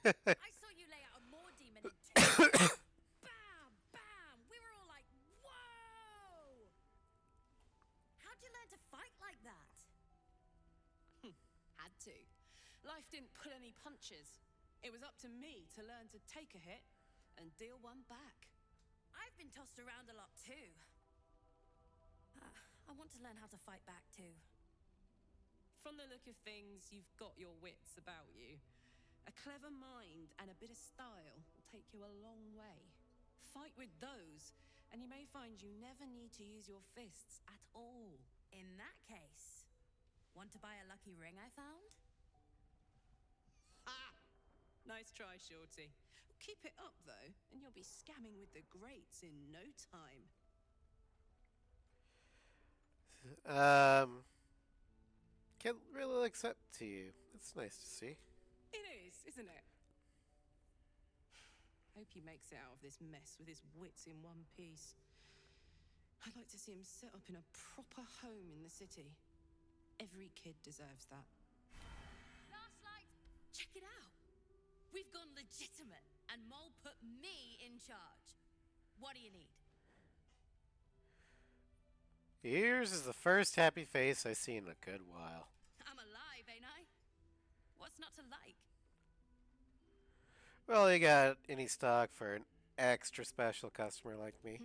I saw you lay out a Moor demon in two. Bam! Bam! We were all like, whoa! How'd you learn to fight like that? Had to. Life didn't pull any punches. It was up to me to learn to take a hit and deal one back. I've been tossed around a lot too. I want to learn how to fight back too. From the look of things, you've got your wits about you. A clever mind and a bit of style will take you a long way. Fight with those, and you may find you never need to use your fists at all. In that case, want to buy a lucky ring I found? Ha! Nice try, Shorty. Keep it up, though, and you'll be scamming with the greats in no time. Can't really accept to you. That's nice to see. It is, isn't it? Hope he makes it out of this mess with his wits in one piece. I'd like to see him set up in a proper home in the city. Every kid deserves that. Last light! Check it out! We've gone legitimate, and Mole put me in charge. What do you need? Yours is the first happy face I've seen in a good while. I'm alive, ain't I? What's not to like? Well, you got any stock for an extra special customer like me?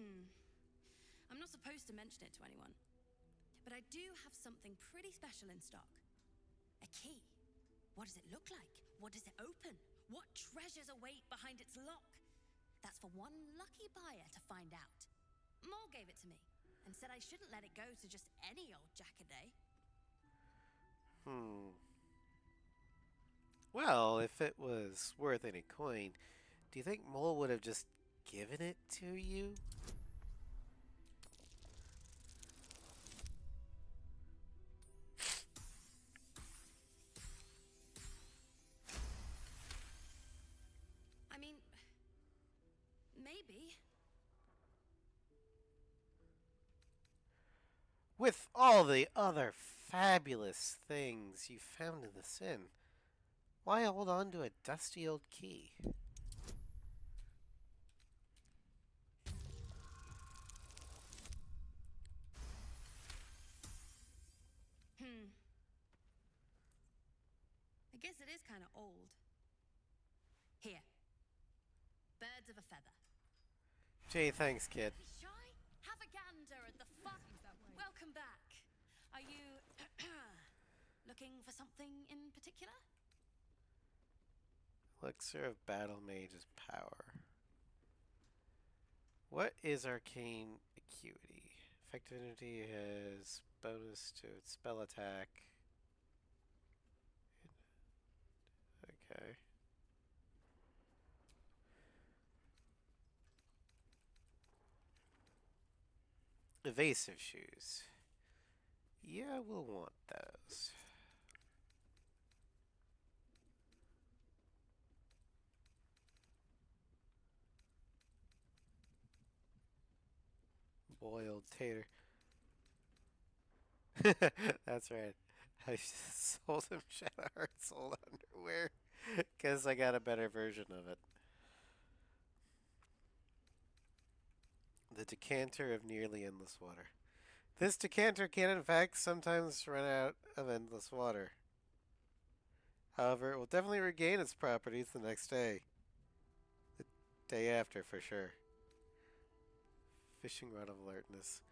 I'm not supposed to mention it to anyone, but I do have something pretty special in stock. A key. What does it look like? What does it open? What treasures await behind its lock? That's for one lucky buyer to find out. Mole gave it to me and said I shouldn't let it go to just any old jackaday. Well, if it was worth any coin, do you think Mole would have just given it to you? I mean, maybe. With all the other fabulous things you found in this inn, why hold on to a dusty old key? I guess it is kind of old. Here. Birds of a feather. Gee, thanks, kid. Be shy? Have a gander at the fun. Welcome back. Are you looking for something in particular? Elixir of Battle Mage's power. What is Arcane Acuity? Effective Energy has bonus to its spell attack. Okay. Evasive shoes. Yeah, we'll want those. Boiled tater. That's right. I sold him Shadowheart Soul underwear because I got a better version of it. The decanter of nearly endless water. This decanter can, in fact, sometimes run out of endless water. However, it will definitely regain its properties the next day. The day after, for sure. Fishing rod of alertness.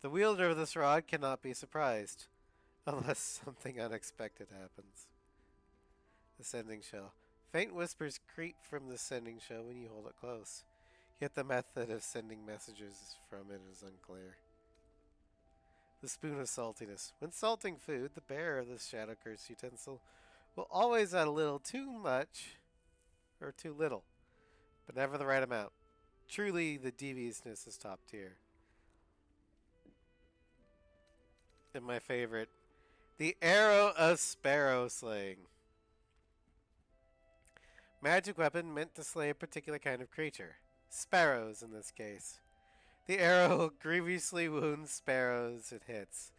The wielder of this rod cannot be surprised, unless something unexpected happens. The sending shell. Faint whispers creep from the sending shell when you hold it close. Yet the method of sending messages from it is unclear. The spoon of saltiness. When salting food, the bearer of this shadow curse utensil will always add a little too much or too little, but never the right amount. Truly, the deviousness is top tier. And my favorite, the arrow of sparrow slaying. Magic weapon meant to slay a particular kind of creature. Sparrows in this case. The arrow grievously wounds sparrows it hits.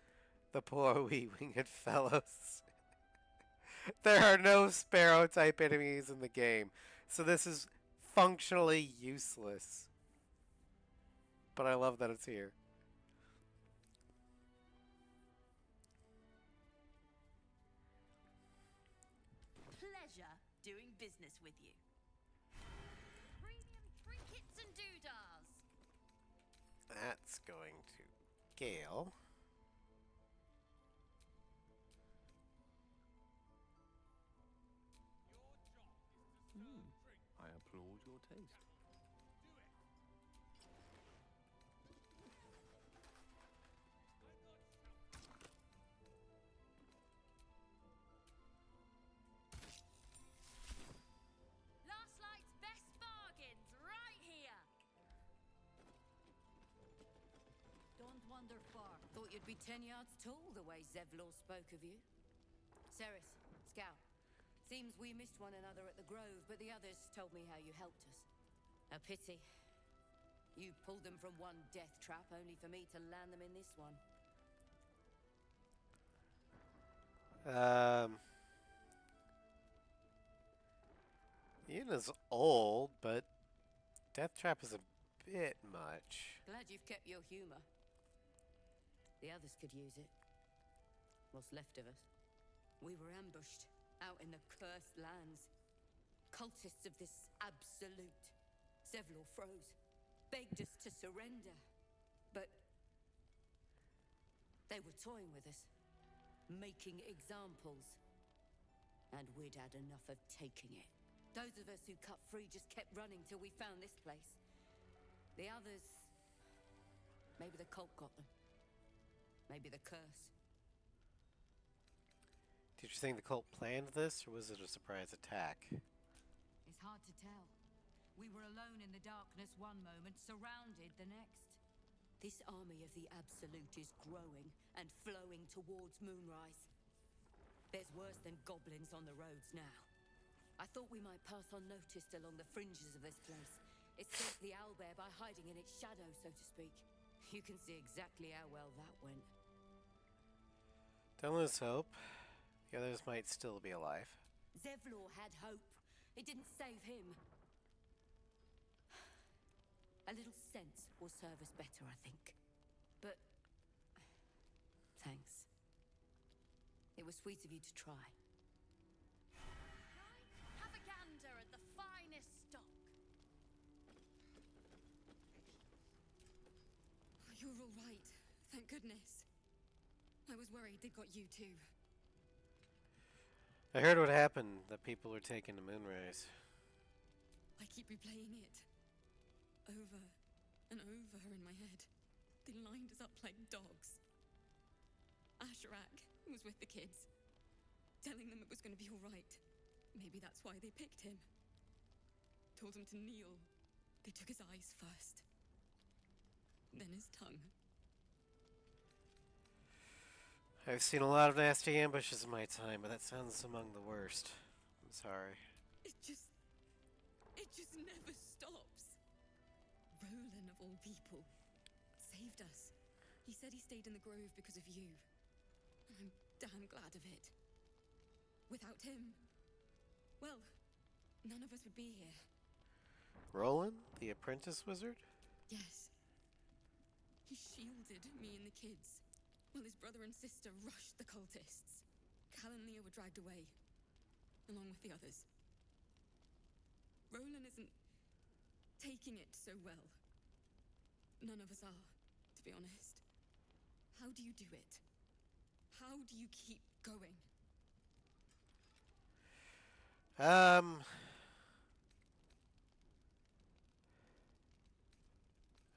The poor wee winged fellows. There are no sparrow type enemies in the game, so this is functionally useless. But I love that it's here. Pleasure doing business with you. Premium trinkets and doodahs. That's going to Gale. I applaud your taste. Last Light's best bargains right here. Don't wander far. Thought you'd be 10 yards tall the way Zevlor spoke of you. Ceres, Scout. Seems we missed one another at the Grove, but the others told me how you helped us. A pity. You pulled them from one death trap only for me to land them in this one. Ina's old, but Death Trap is a bit much. Glad you've kept your humor. The others could use it. What's left of us. We were ambushed out in the cursed lands. Cultists of this absolute. Zevlor froze, begged us to surrender. But they were toying with us, making examples. And we'd had enough of taking it. Those of us who cut free just kept running till we found this place. The others... maybe the cult got them. Maybe the curse. Did you think the cult planned this, or was it a surprise attack? It's hard to tell. We were alone in the darkness one moment, surrounded the next. This army of the Absolute is growing and flowing towards Moonrise. There's worse than goblins on the roads now. I thought we might pass unnoticed along the fringes of this place. Escape the owlbear by hiding in its shadow, so to speak. You can see exactly how well that went. Don't lose hope. The others might still be alive. Zevlor had hope. It didn't save him. A little sense will serve us better, I think. But... thanks. It was sweet of you to try. Have a gander at the finest stock. You're all right. Thank goodness. I was worried they'd got you too. I heard what happened. The people were taken to Moonrise. I keep replaying it. Over and over in my head. They lined us up like dogs. Asherak was with the kids, telling them it was going to be all right. Maybe that's why they picked him. Told him to kneel. They took his eyes first. Then his tongue. I've seen a lot of nasty ambushes in my time, but that sounds among the worst. I'm sorry. It just never stops. Roland, of all people, saved us. He said he stayed in the grove because of you. And I'm damn glad of it. Without him, well, none of us would be here. Roland, the apprentice wizard? Yes. He shielded me and the kids, while his brother and sister rushed the cultists. Cal and Leah were dragged away, along with the others. Roland isn't taking it so well. None of us are, to be honest. How do you do it? How do you keep going?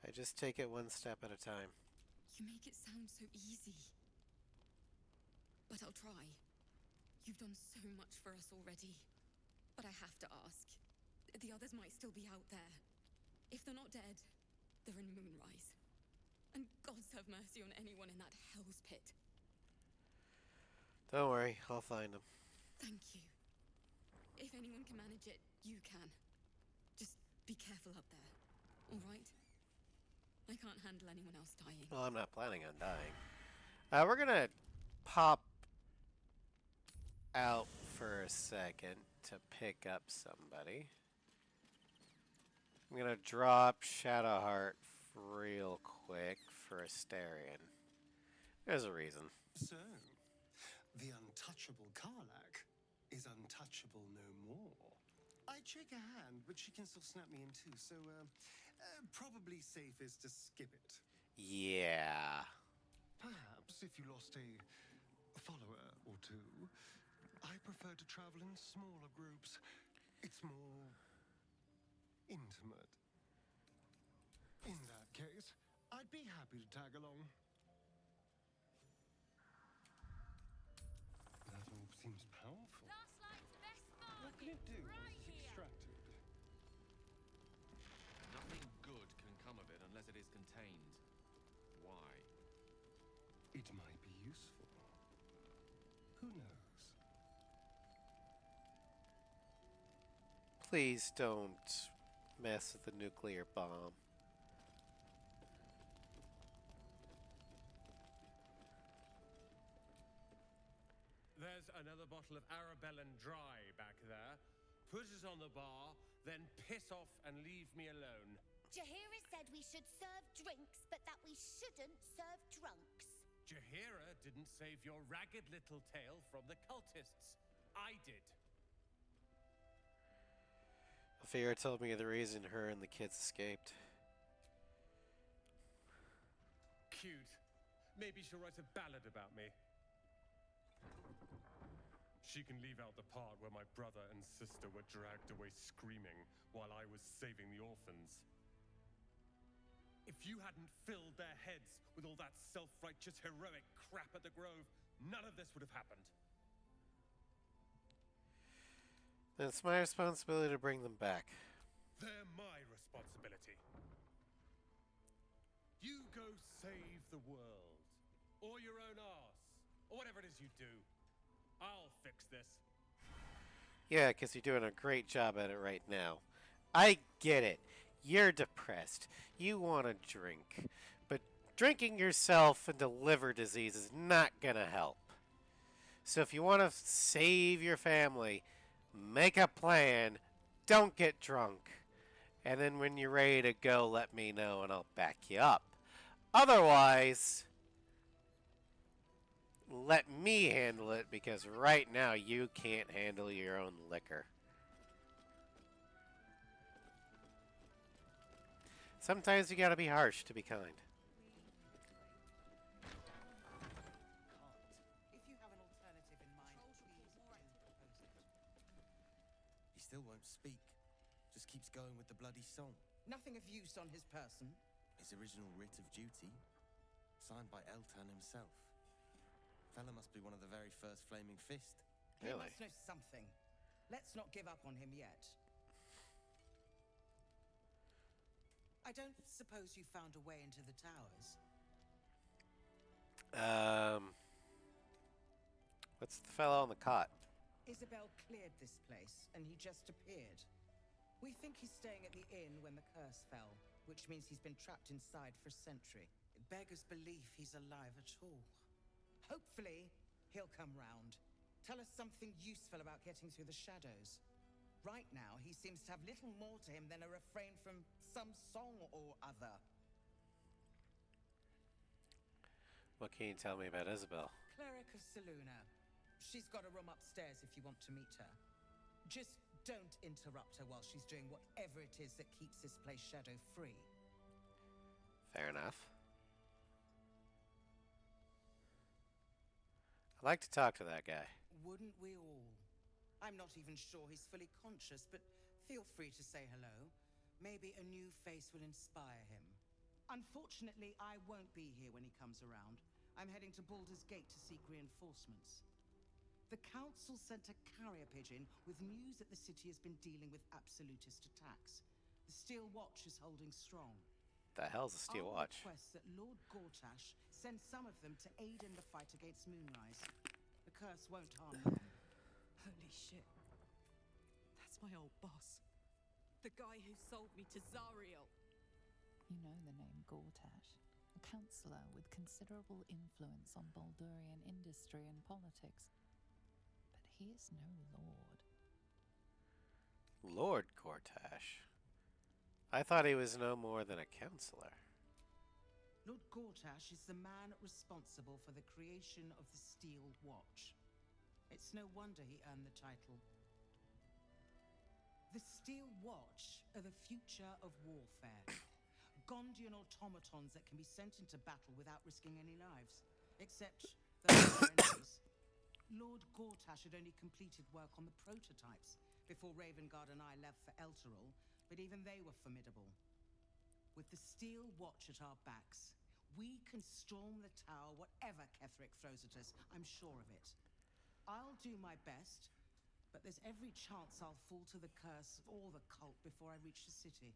I just take it one step at a time. You make it sound so easy. But I'll try. You've done so much for us already. But I have to ask. The others might still be out there. If they're not dead, they're in Moonrise. And gods have mercy on anyone in that hell's pit. Don't worry, I'll find them. Thank you. If anyone can manage it, you can. Just be careful up there, all right? I can't handle anyone else dying. Well, I'm not planning on dying. We're gonna pop out for a second to pick up somebody. I'm gonna drop Shadowheart real quick for Asterion. There's a reason. So, the untouchable Karlak is untouchable no more. I'd shake her hand, but she can still snap me in two, so, probably safest to skip it. Yeah. Perhaps if you lost a follower or two, I prefer to travel in smaller groups. It's more intimate. In that case, I'd be happy to tag along. That orb seems powerful. Last light's best bargain. What can it do? Right It's here. extracted. Nothing good can come of it unless it is contained. Why? It might be useful. Who knows? Please don't mess with the nuclear bomb. There's another bottle of Arabellan Dry back there. Put it on the bar, then piss off and leave me alone. Jahira said we should serve drinks, but that we shouldn't serve drunks. Jahira didn't save your ragged little tail from the cultists. I did. Alfira told me the reason her and the kids escaped. Cute. Maybe she'll write a ballad about me. She can leave out the part where my brother and sister were dragged away screaming while I was saving the orphans. If you hadn't filled their heads with all that self-righteous heroic crap at the Grove, none of this would have happened. Then it's my responsibility to bring them back. They're my responsibility. You go save the world. Or your own arse. Or whatever it is you do. I'll fix this. Yeah, because you're doing a great job at it right now. I get it. You're depressed. You want to drink. But drinking yourself into liver disease is not going to help. So if you want to save your family, make a plan. Don't get drunk. And then when you're ready to go, let me know and I'll back you up. Otherwise, let me handle it because right now you can't handle your own liquor. Sometimes you gotta be harsh to be kind. If you have an alternative in mind, please do propose it. He still won't speak. Just keeps going with the bloody song. Nothing of use on his person. His original writ of duty, signed by Eltan himself. Fella must be one of the very first Flaming Fist. He must know something. Let's not give up on him yet. I don't suppose you found a way into the towers? What's the fellow on the cot? Isabel cleared this place, and he just appeared. We think he's staying at the inn when the curse fell, which means he's been trapped inside for a century. It beggars belief he's alive at all. Hopefully, he'll come round. Tell us something useful about getting through the shadows. Right now, he seems to have little more to him than a refrain from some song or other. What can you tell me about Isabel? Cleric of Saluna. She's got a room upstairs if you want to meet her. Just don't interrupt her while she's doing whatever it is that keeps this place shadow-free. Fair enough. I'd like to talk to that guy. Wouldn't we all? I'm not even sure he's fully conscious, but feel free to say hello. Maybe a new face will inspire him. Unfortunately, I won't be here when he comes around. I'm heading to Baldur's Gate to seek reinforcements. The council sent a carrier pigeon with news that the city has been dealing with absolutist attacks. The Steel Watch is holding strong. The hell's a Steel I'll Watch? request that Lord Gortash send some of them to aid in the fight against Moonrise. The curse won't harm them. Holy shit. That's my old boss. The guy who sold me to Zariel. You know the name Gortash, a councillor with considerable influence on Baldurian industry and politics. But he is no lord. Lord Gortash? I thought he was no more than a counselor. Lord Gortash is the man responsible for the creation of the Steel Watch. It's no wonder he earned the title. The Steel Watch are the future of warfare. Gondian automatons that can be sent into battle without risking any lives. Except those enemies. Lord Gortash had only completed work on the prototypes before Ravengard and I left for Elturel, but even they were formidable. With the Steel Watch at our backs, we can storm the tower whatever Ketheric throws at us. I'm sure of it. I'll do my best, but there's every chance I'll fall to the curse or the cult before I reach the city.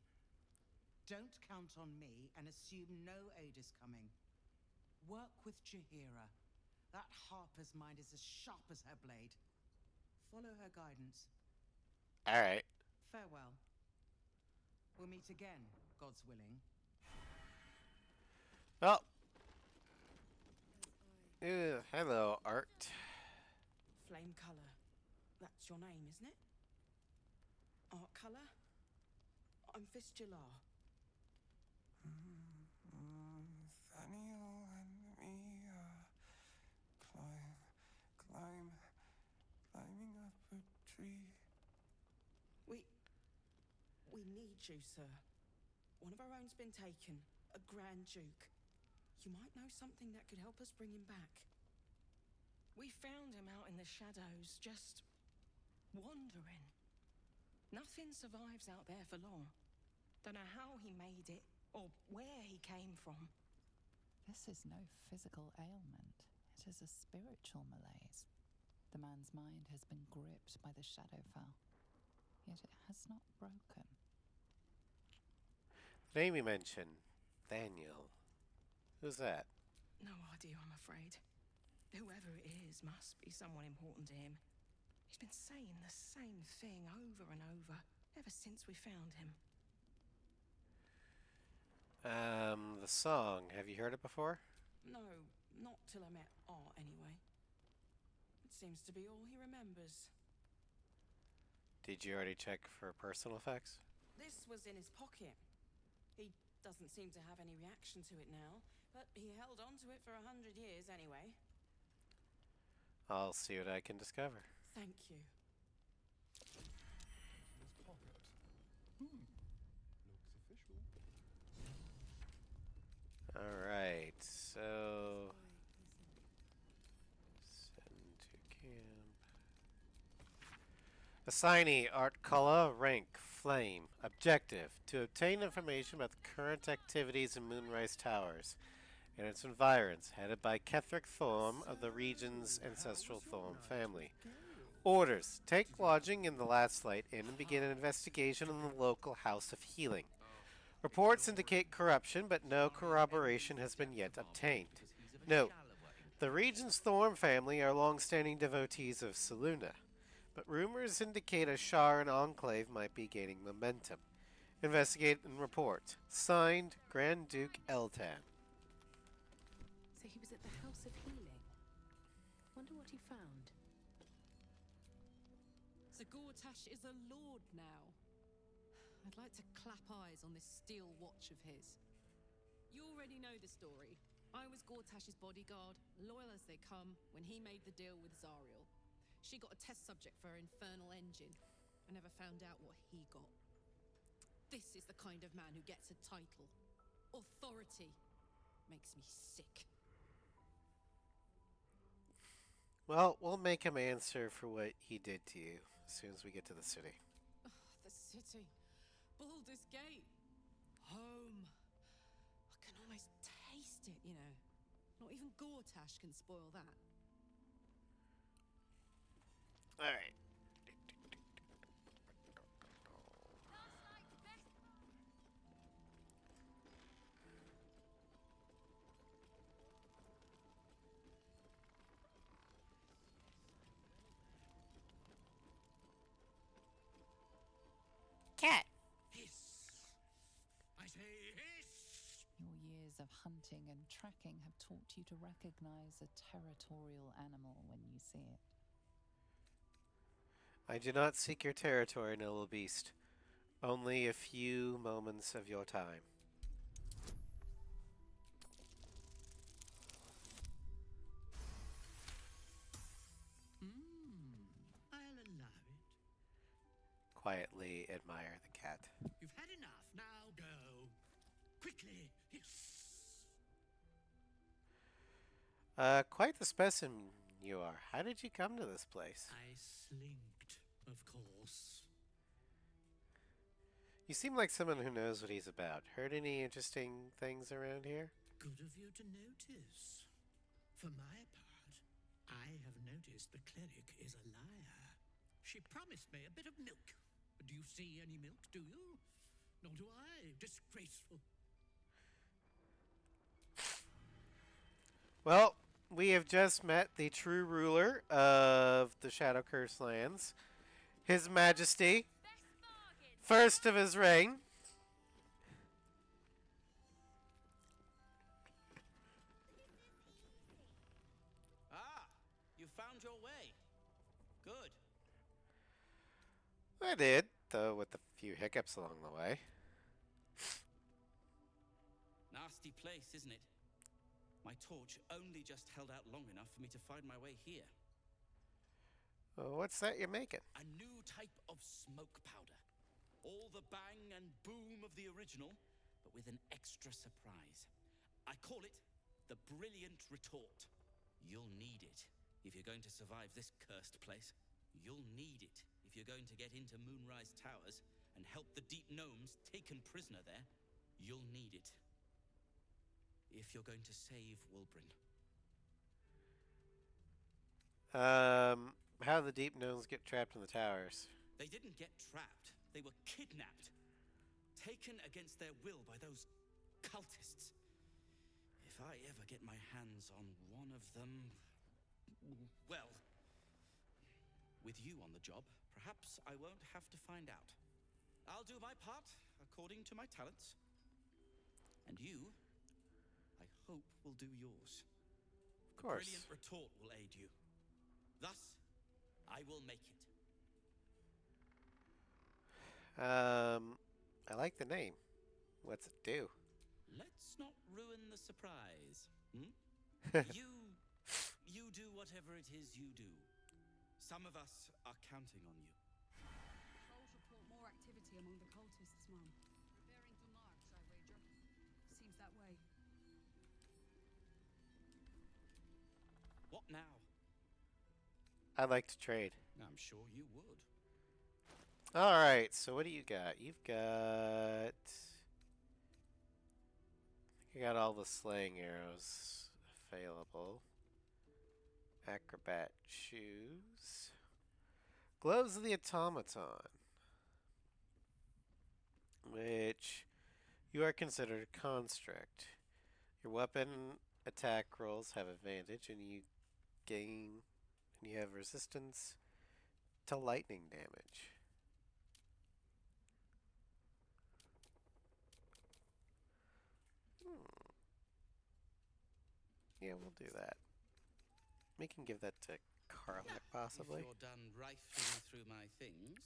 Don't count on me and assume no aid is coming. Work with Jahira. That Harper's mind is as sharp as her blade. Follow her guidance. Alright. Farewell. We'll meet again, God's willing. Well. Hello, Art. Flame colour. That's your name, isn't it? Art colour? I'm Fistula. Nathaniel and me climbing up a tree. We need you, sir. One of our own's been taken, a Grand Duke. You might know something that could help us bring him back. We found him out in the shadows, just wandering. Nothing survives out there for long. Don't know how he made it, or where he came from. This is no physical ailment. It is a spiritual malaise. The man's mind has been gripped by the Shadowfell, yet it has not broken. The name you mentioned, Daniel. Who's that? No idea, I'm afraid. Whoever it is must be someone important to him. He's been saying the same thing over and over, ever since we found him. The song. Have you heard it before? No, not till I met Art, anyway. It seems to be all he remembers. Did you already check for personal effects? This was in his pocket. He doesn't seem to have any reaction to it now, but he held on to it for 100 years anyway. I'll see what I can discover. Thank you. In his pocket. Looks official. Alright, so... Send to camp. Assignee, Art color, rank, flame. Objective, to obtain information about the current activities in Moonrise Towers and its environs, headed by Ketherick Thorm of the region's ancestral Thorm family. Orders, take lodging in the Last Light Inn and begin an investigation in the local House of Healing. Reports indicate corruption, but no corroboration has been yet obtained. Note, the region's Thorm family are long-standing devotees of Selûne, but rumors indicate a Shar and Enclave might be gaining momentum. Investigate and report. Signed, Grand Duke Eltan. So he was at the House of Healing. Wonder what he found. So Gortash is a lord now. I'd like to clap eyes on this steel watch of his. You already know the story. I was Gortash's bodyguard, loyal as they come, when he made the deal with Zariel. She got a test subject for her infernal engine. I never found out what he got. This is the kind of man who gets a title. Authority. Makes me sick. Well, we'll make him answer for what he did to you as soon as we get to the city. The city. Baldur's Gate. Home. I can almost taste it, you know. Not even Gortash can spoil that. Alright. Cat. Hiss! I say hiss! Your years of hunting and tracking have taught you to recognize a territorial animal when you see it. I do not seek your territory, noble beast. Only a few moments of your time. I'll allow it. Quietly admire the cat. You've had enough. Now go. Quickly. Hiss! Quite the specimen you are. How did you come to this place? I slinked, of course. You seem like someone who knows what he's about. Heard any interesting things around here? Good of you to notice. For my part, I have noticed the cleric is a liar. She promised me a bit of milk. Do you see any milk, do you? Nor do I. Disgraceful. Well, we have just met the true ruler of the Shadow Curse lands. His Majesty. First of his reign. I did, though with a few hiccups along the way. Nasty place, isn't it? My torch only just held out long enough for me to find my way here. Well, what's that you're making? A new type of smoke powder. All the bang and boom of the original, but with an extra surprise. I call it the Brilliant Retort. You'll need it if you're going to survive this cursed place. You'll need it if you're going to get into Moonrise Towers and help the Deep Gnomes taken prisoner there. You'll need it if you're going to save Wulbrin. How the Deep Gnomes get trapped in the towers? They didn't get trapped. They were kidnapped. Taken against their will by those cultists. If I ever get my hands on one of them... Well, with you on the job, perhaps I won't have to find out. I'll do my part according to my talents. And you, I hope, will do yours. Of course. The Brilliant Retort will aid you. Thus, I will make it. I like the name. What's it do? Let's not ruin the surprise. You do whatever it is you do. Some of us are counting on you. Patrols report more activity among the cultists, Mum. Preparing to march, I wager. Seems that way. What now? I'd like to trade. I'm sure you would. Alright, so what do you got? You've got... You got all the slaying arrows available. Acrobat shoes. Gloves of the Automaton. Which you are considered a construct. Your weapon attack rolls have advantage and you have resistance to lightning damage. Yeah, we'll do that. We can give that to Karlak, possibly. If you're done rifling through my things.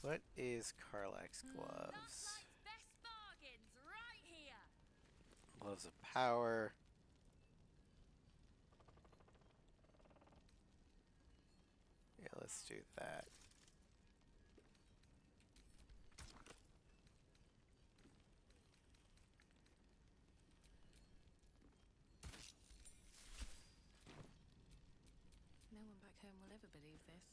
What is Karlak's gloves? Best bargains right here. Gloves of power. Yeah, let's do that. No one back home will ever believe this.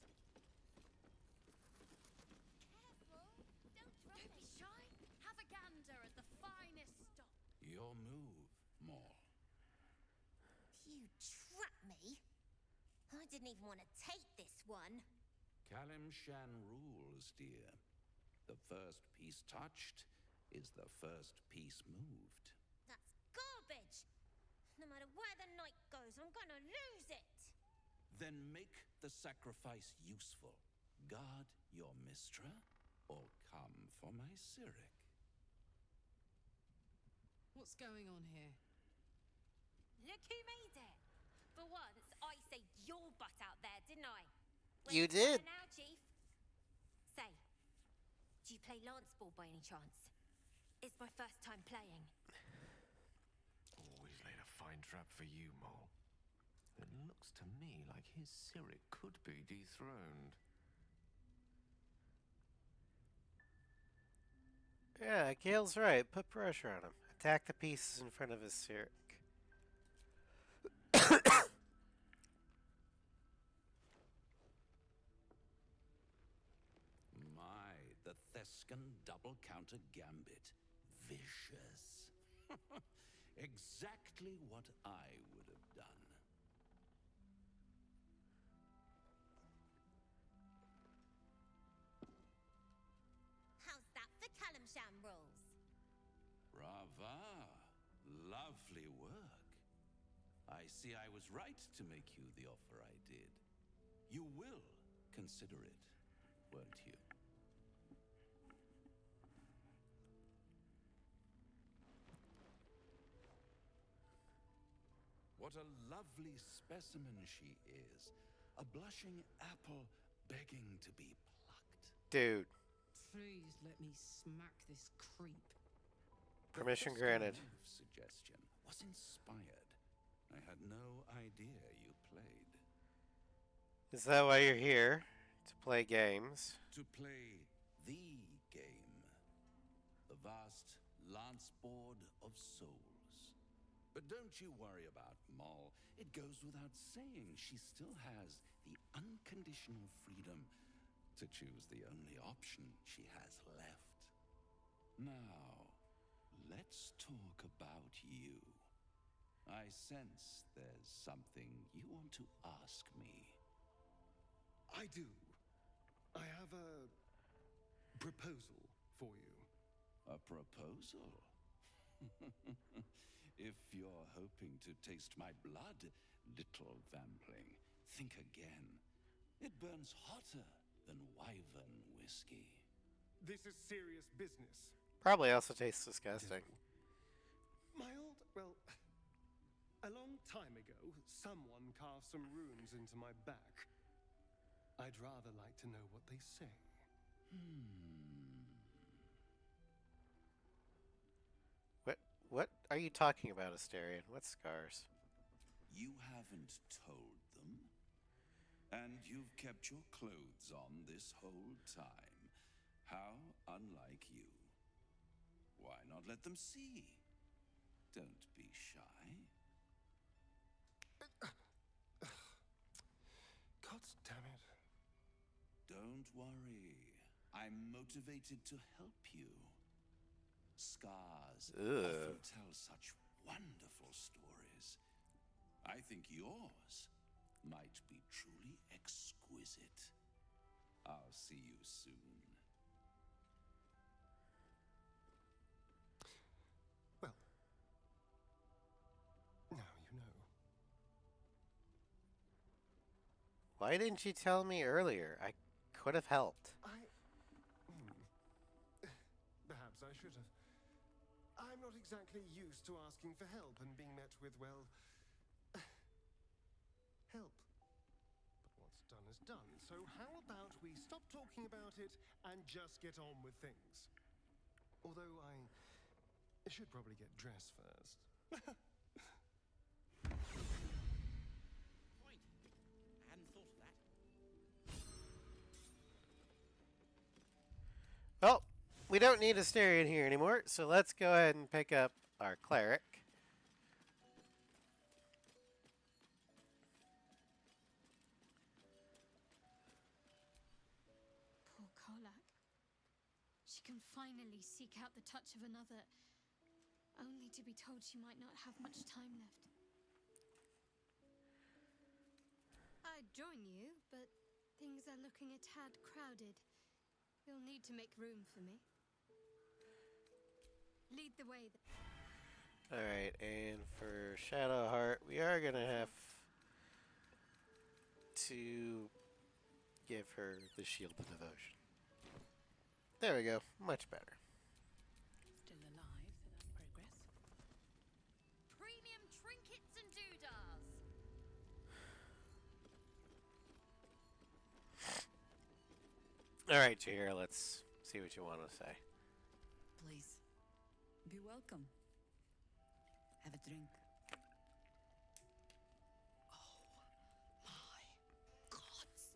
Don't be shy. Have a gander at the finest stock. Your move, Maul. You trapped me. I didn't even want to take this one. Kalimshan rules, dear. The first piece touched is the first piece moved. That's garbage. No matter where the night goes, I'm gonna lose it. Then make the sacrifice useful. Guard your Mistra, or come for my Cyric. What's going on here? Look who made it. For once, I saved your butt out there, didn't I? You did. Now, Chief. Say, do you play lance ball by any chance? It's my first time playing. Always laid a fine trap for you, Mole. It looks to me like his Cyric could be dethroned. Yeah, Gale's right. Put pressure on him. Attack the pieces in front of his Cyric. My, the Thescan double counter gambit. Vicious. Exactly what I would have done. How's that for Kalimshan rules? Brava. Lovely work. I see I was right to make you the offer I did. You will consider it, won't you? What a lovely specimen she is. A blushing apple begging to be plucked. Dude. Please let me smack this creep. Permission The granted. suggestion was inspired. I had no idea you played. Is that why you're here? To play games? To play the game. The vast lance board of souls. But don't you worry about Moll. It goes without saying she still has the unconditional freedom to choose the only option she has left. Now, let's talk about you. I sense there's something you want to ask me. I do. I have a proposal for you. A proposal? If you're hoping to taste my blood, little vampling, think again. It burns hotter than wyvern whiskey. This is serious business. Probably also tastes disgusting. My old, well, a long time ago, someone carved some runes into my back. I'd rather like to know what they say. What are you talking about, Asterion? What scars? You haven't told them? And you've kept your clothes on this whole time. How unlike you. Why not let them see? Don't be shy. God damn it. Don't worry. I'm motivated to help you. Scars often tell such wonderful stories. I think yours might be truly exquisite. I'll see you soon. Well, now you know. Why didn't you tell me earlier? I could have helped. Perhaps I should have. I'm not exactly used to asking for help and being met with, well, help. But what's done is done, so how about we stop talking about it and just get on with things? Although I should probably get dressed first. Point. I hadn't thought of that. Well, we don't need Asterion here anymore, so let's go ahead and pick up our cleric. Poor Karlak. She can finally seek out the touch of another, only to be told she might not have much time left. I'd join you, but things are looking a tad crowded. You'll need to make room for me. Lead the way. Alright, and for Shadowheart, we are going to have to give her the Shield of Devotion. There we go. Much better. Still alive, so that's progress. Premium trinkets and doodahs. Alright, Jahira, let's see what you want to say. Please, be welcome. Have a drink. Oh, my gods.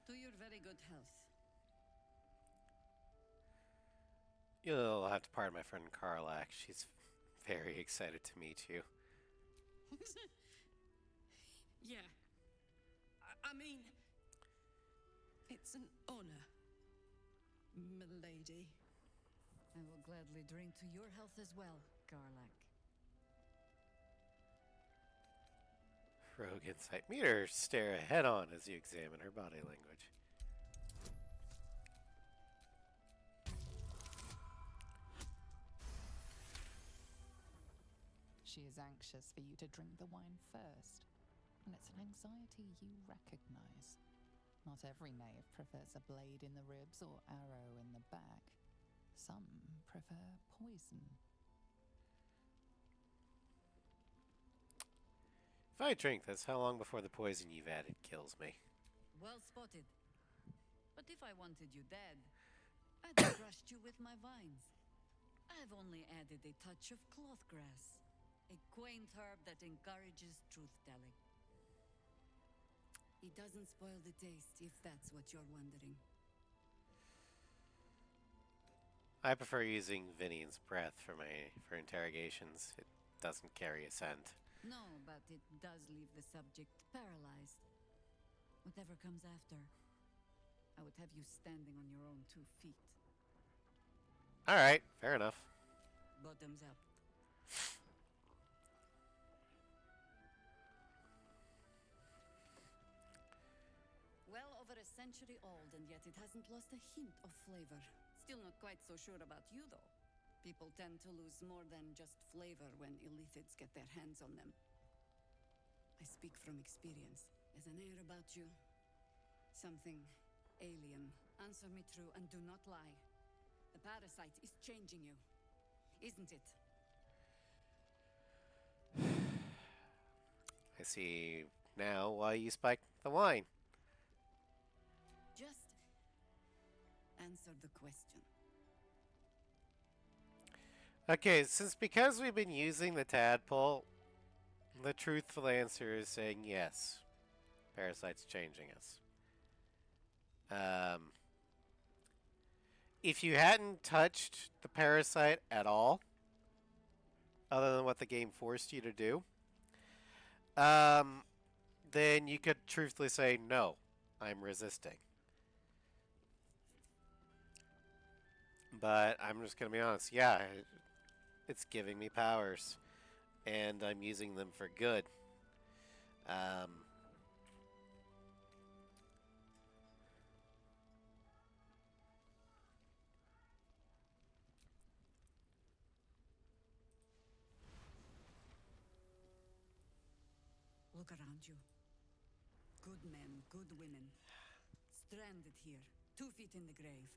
To your very good health. You'll have to pardon my friend Karlak. She's very excited to meet you. Yeah. I mean, it's an honor, milady. I will gladly drink to your health as well, Karlak. Rogue insight. Meet her stare head on as you examine her body language. She is anxious for you to drink the wine first, and it's an anxiety you recognize. Not every knave prefers a blade in the ribs or arrow in the back. Some prefer poison. If I drink this, how long before the poison you've added kills me? Well spotted. But if I wanted you dead, I'd have crushed you with my vines. I've only added a touch of cloth grass, a quaint herb that encourages truth-telling. It doesn't spoil the taste, if that's what you're wondering. I prefer using Vinian's breath for interrogations. It doesn't carry a scent. No, but it does leave the subject paralyzed. Whatever comes after, I would have you standing on your own 2 feet. Alright, fair enough. Bottoms up. Well over a century old, and yet it hasn't lost a hint of flavor. Still not quite so sure about you, though. People tend to lose more than just flavor when illithids get their hands on them. I speak from experience. There's an air about you. Something alien. Answer me true and do not lie. The parasite is changing you, isn't it? I see now why you spiked the wine. Just answer the question. Okay, because we've been using the tadpole, the truthful answer is saying yes. Parasite's changing us. If you hadn't touched the parasite at all, other than what the game forced you to do, then you could truthfully say, no, I'm resisting. But I'm just going to be honest, yeah, it's giving me powers, and I'm using them for good. Look around you. Good men, good women. Stranded here, 2 feet in the grave.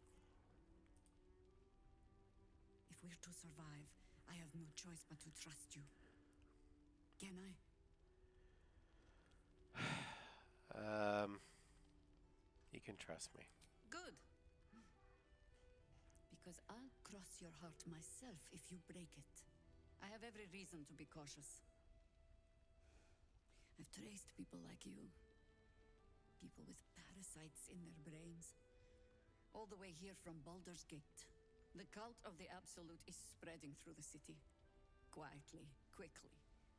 If we're to survive, I have no choice but to trust you. Can I? You can trust me. Good. Because I'll cross your heart myself if you break it. I have every reason to be cautious. I've traced people like you. People with parasites in their brains. All the way here from Baldur's Gate. The cult of the Absolute is spreading through the city. Quietly, quickly,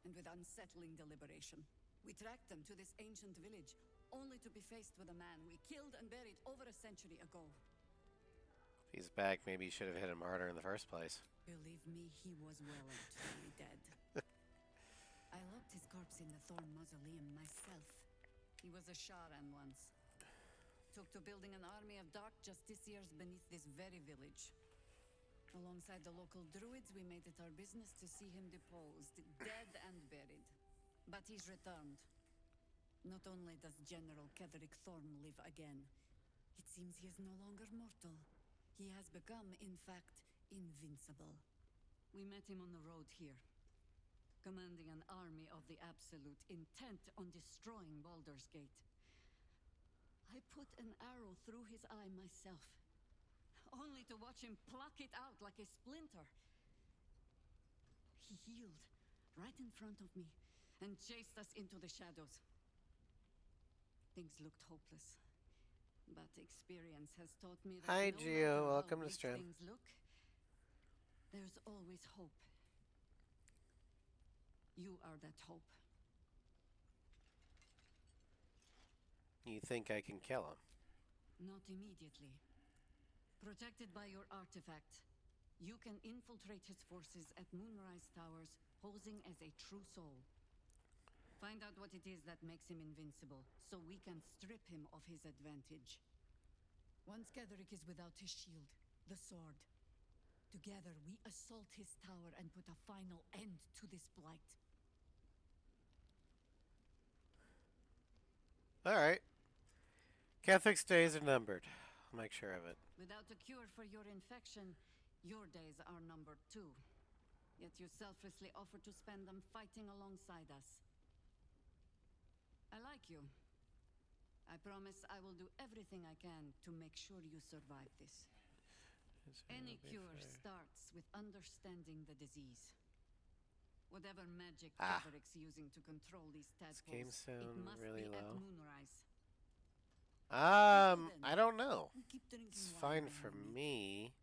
and with unsettling deliberation. We tracked them to this ancient village, only to be faced with a man we killed and buried over a century ago. If he's back, maybe you should have hit him harder in the first place. Believe me, he was well and truly dead. I locked his corpse in the Thorn Mausoleum myself. He was a Sharan once. Took to building an army of dark justiciars beneath this very village. Alongside the local druids, we made it our business to see him deposed, dead and buried. But he's returned. Not only does General Ketherick Thorn live again, it seems he is no longer mortal. He has become, in fact, invincible. We met him on the road here, commanding an army of the Absolute, intent on destroying Baldur's Gate. I put an arrow through his eye myself, only to watch him pluck it out like a splinter. He healed right in front of me and chased us into the shadows. Things looked hopeless, but experience has taught me that Hi, no Gio. matter how Welcome to bleak stream. things look, there's always hope. You are that hope. You think I can kill him? Not immediately. Protected by your artifact, you can infiltrate his forces at Moonrise Towers, posing as a true soul. Find out what it is that makes him invincible, so we can strip him of his advantage. Once Ketherick is without his shield, the sword, together we assault his tower and put a final end to this blight. Alright. Catholics' days are numbered. I'll make sure of it. Without a cure for your infection, your days are numbered too. Yet you selflessly offer to spend them fighting alongside us. I like you. I promise I will do everything I can to make sure you survive this. Any cure starts with understanding the disease. Whatever magic Gaveric's using to control these tadpoles, it must really be at low. moonrise. I don't know. It's fine for me,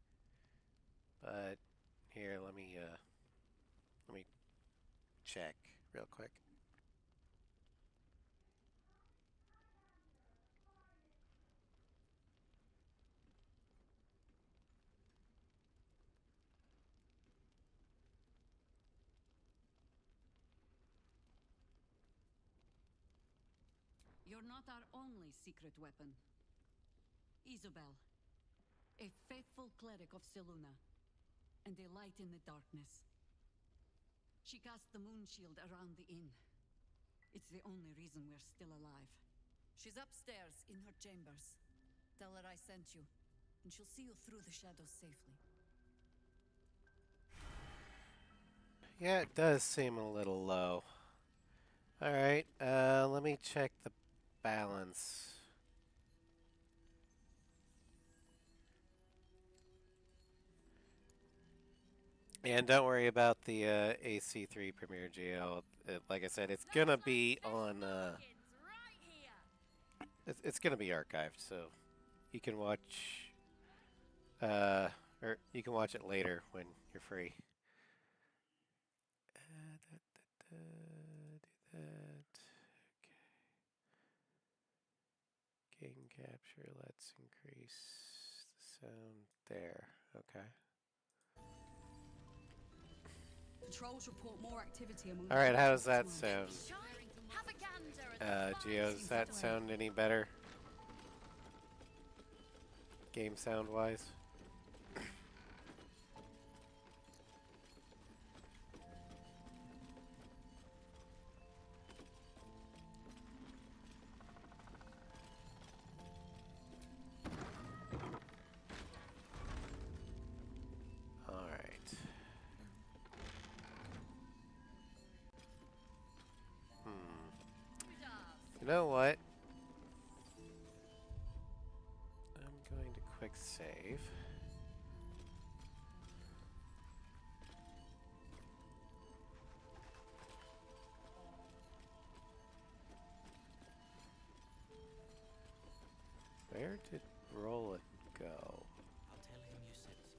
but here, let me check real quick. You're not our only secret weapon. Isabel, a faithful cleric of Seluna, and a light in the darkness. She cast the moon shield around the inn. It's the only reason we're still alive. She's upstairs in her chambers. Tell her I sent you, and she'll see you through the shadows safely. Yeah, it does seem a little low. Alright, let me check the balance. And don't worry about the AC3 Premier GL. Like I said, it's gonna be on. It's gonna be archived, so you can watch. Or you can watch it later when you're free. Do that. Okay. Gain capture. Let's increase the sound there. Okay. Patrols report more activity among. All right, how does that sound? Geo, does that sound any better? Game sound wise? You know what? I'm going to quick save. Where did Roland go? I'll tell him you said so.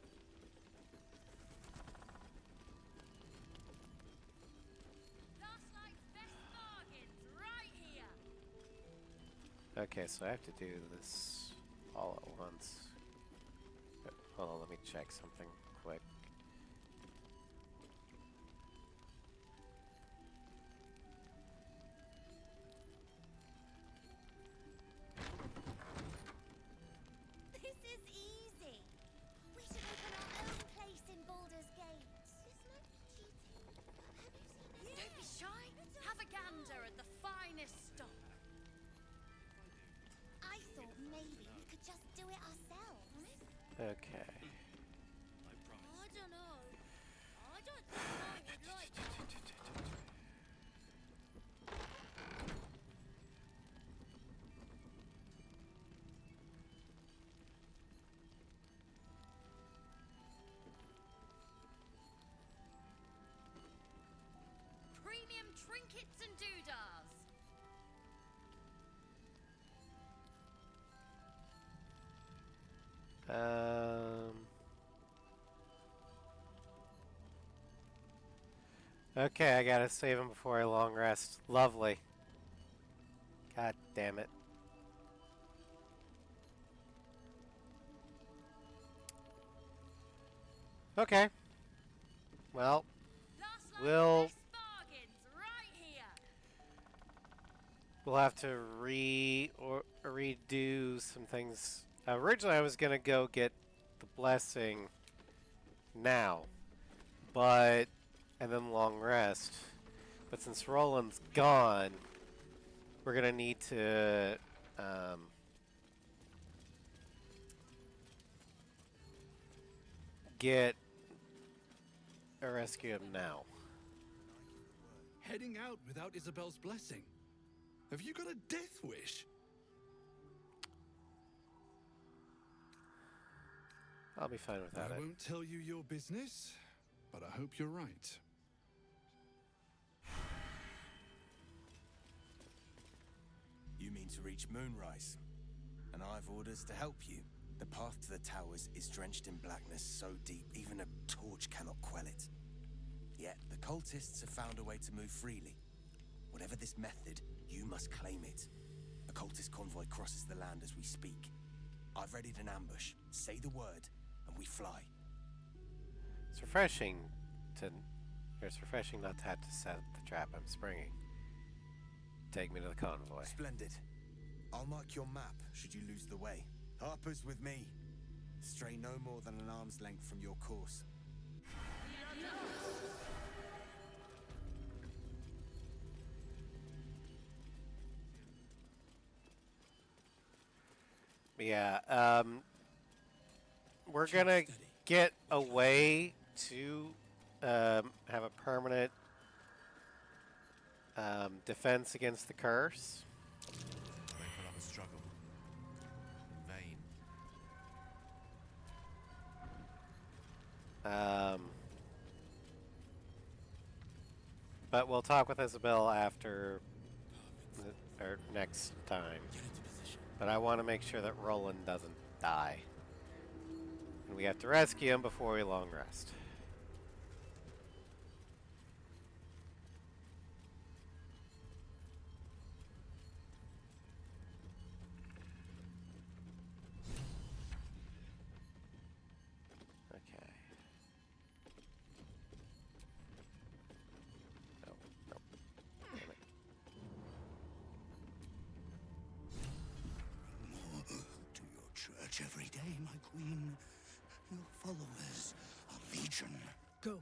Okay, so I have to do this all at once. Hold on, let me check something quick. This is easy. We should open our own place in Baldur's Gate. Don't be shy. Have a gander at the finest stock. I thought maybe we could just do it ourselves. Okay. I don't know. I don't think I would like that. Premium trinkets and doodahs. Okay, I gotta save him before a long rest. Lovely. God damn it. Okay. Well, we'll have to redo some things. Originally, I was gonna go get the blessing now, and then long rest. But since Roland's gone, we're gonna need to get rescue him now. Heading out without Isabel's blessing. Have you got a death wish? I'll be fine without I it. won't tell you your business, but I hope you're right. You mean to reach Moonrise, and I've orders to help you. The path to the towers is drenched in blackness so deep even a torch cannot quell it. Yet the cultists have found a way to move freely. Whatever this method, you must claim it. A cultist convoy crosses the land as we speak. I've readied an ambush. Say the word, and we fly. It's refreshing not to have to set the trap I'm springing. Take me to the convoy. Splendid. I'll mark your map should you lose the way. Harper's with me. Stray no more than an arm's length from your course. Yeah, we're gonna get a way to have a permanent defense against the curse. They put up a struggle. In vain. But we'll talk with Isabel after or next time. But I want to make sure that Roland doesn't die. And we have to rescue him before we long rest. Okay. No, no. Damn it. To your church every day, my queen. Your followers are legion. Go.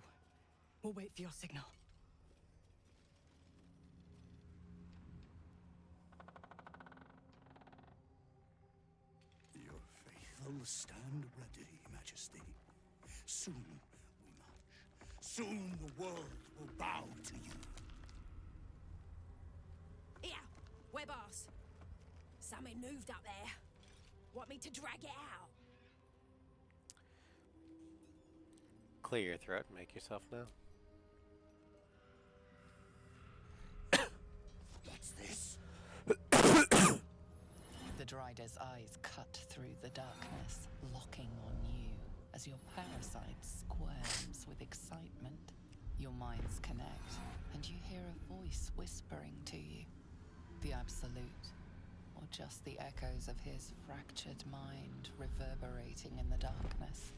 We'll wait for your signal. Your faithful stand ready, Majesty. Soon we march. Soon the world will bow to you. Here, we're boss. Something moved up there. Want me to drag it out? Clear your throat and make yourself known. What's this? The Drider's eyes cut through the darkness, locking on you as your parasite squirms with excitement. Your minds connect, and you hear a voice whispering to you. The Absolute, or just the echoes of his fractured mind reverberating in the darkness.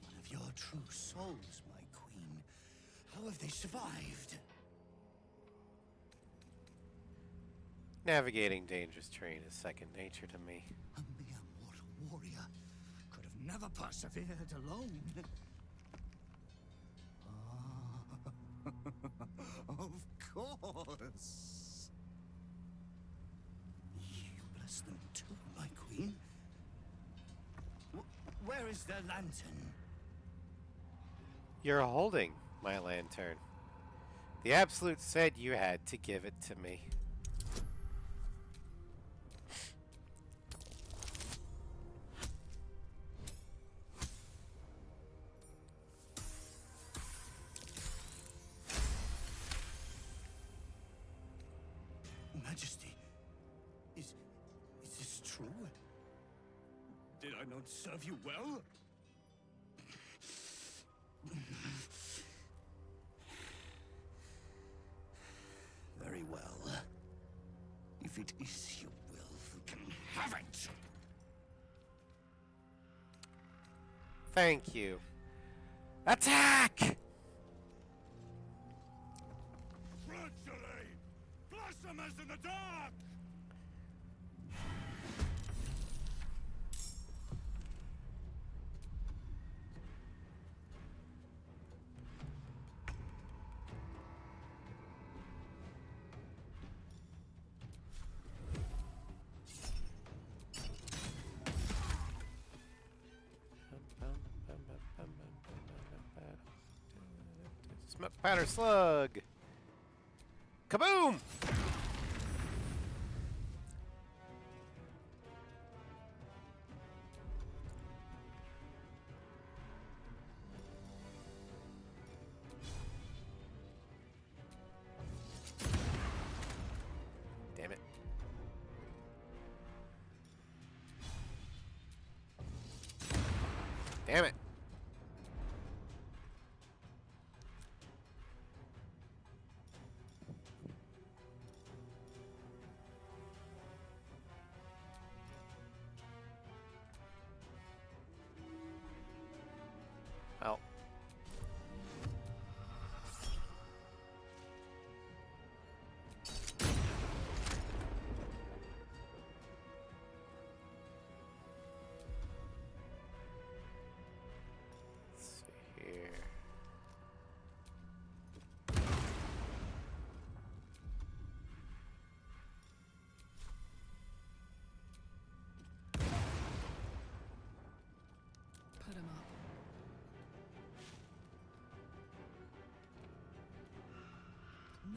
One of your true souls, my queen. How have they survived? Navigating dangerous terrain is second nature to me. A mere mortal warrior could have never persevered alone. Of course. You bless them too, my queen. Where is their lantern? You're holding my lantern. The Absolute said you had to give it to me. Majesty, is this true? Did I not serve you well? Very well. If it is your will, you can have it! Thank you. Attack! Gradually! Blossomers in the dark! Smoke powder slug. Kaboom!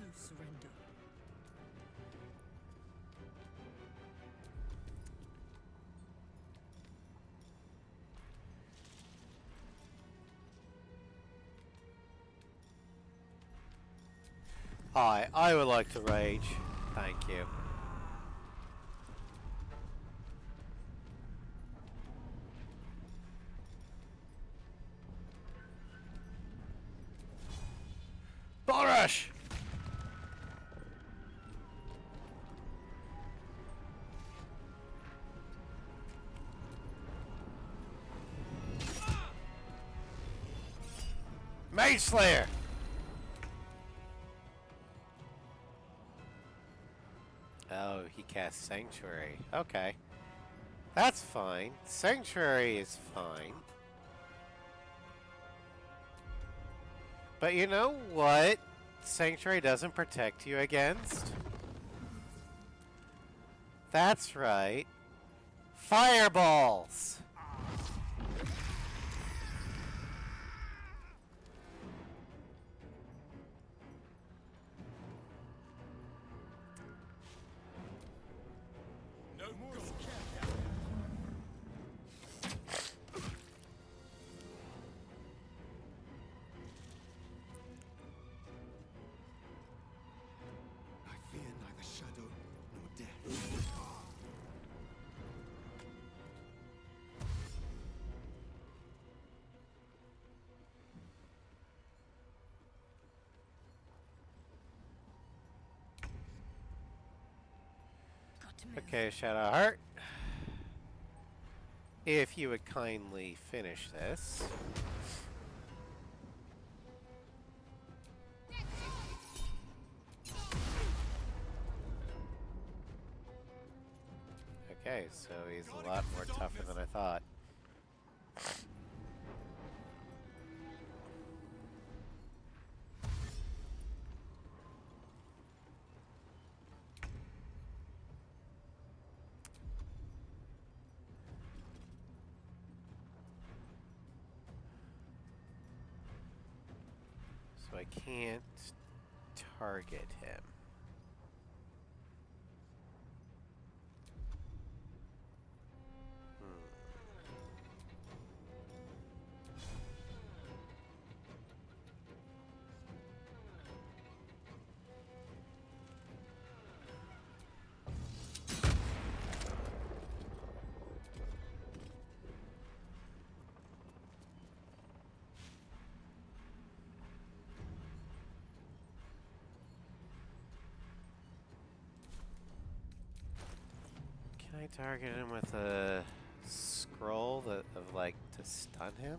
no surrender. Hi, I would like to rage. Thank you. Ball rush! Mage Slayer! Oh, he cast Sanctuary. Okay. That's fine. Sanctuary is fine. But you know what Sanctuary doesn't protect you against? That's right. Fireballs! No more. I fear neither shadow nor death. Okay, Shadowheart. If you would kindly finish this. Okay, so he's a lot more tougher than I thought. So I can't target him. Can I target him with a scroll that of like to stun him?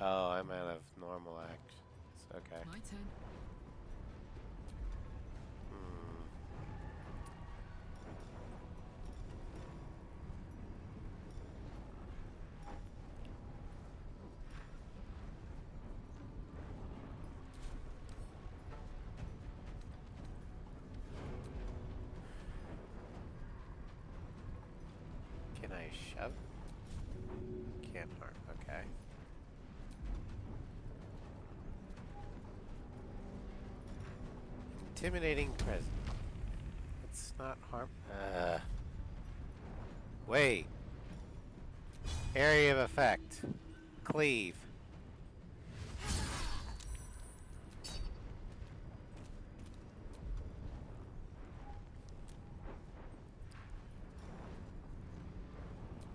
Oh, I'm out of normal act. It's okay. My turn. Can I shove? Can't harm. Okay. Intimidating presence. It's not harm. Wait. Area of effect. Cleave.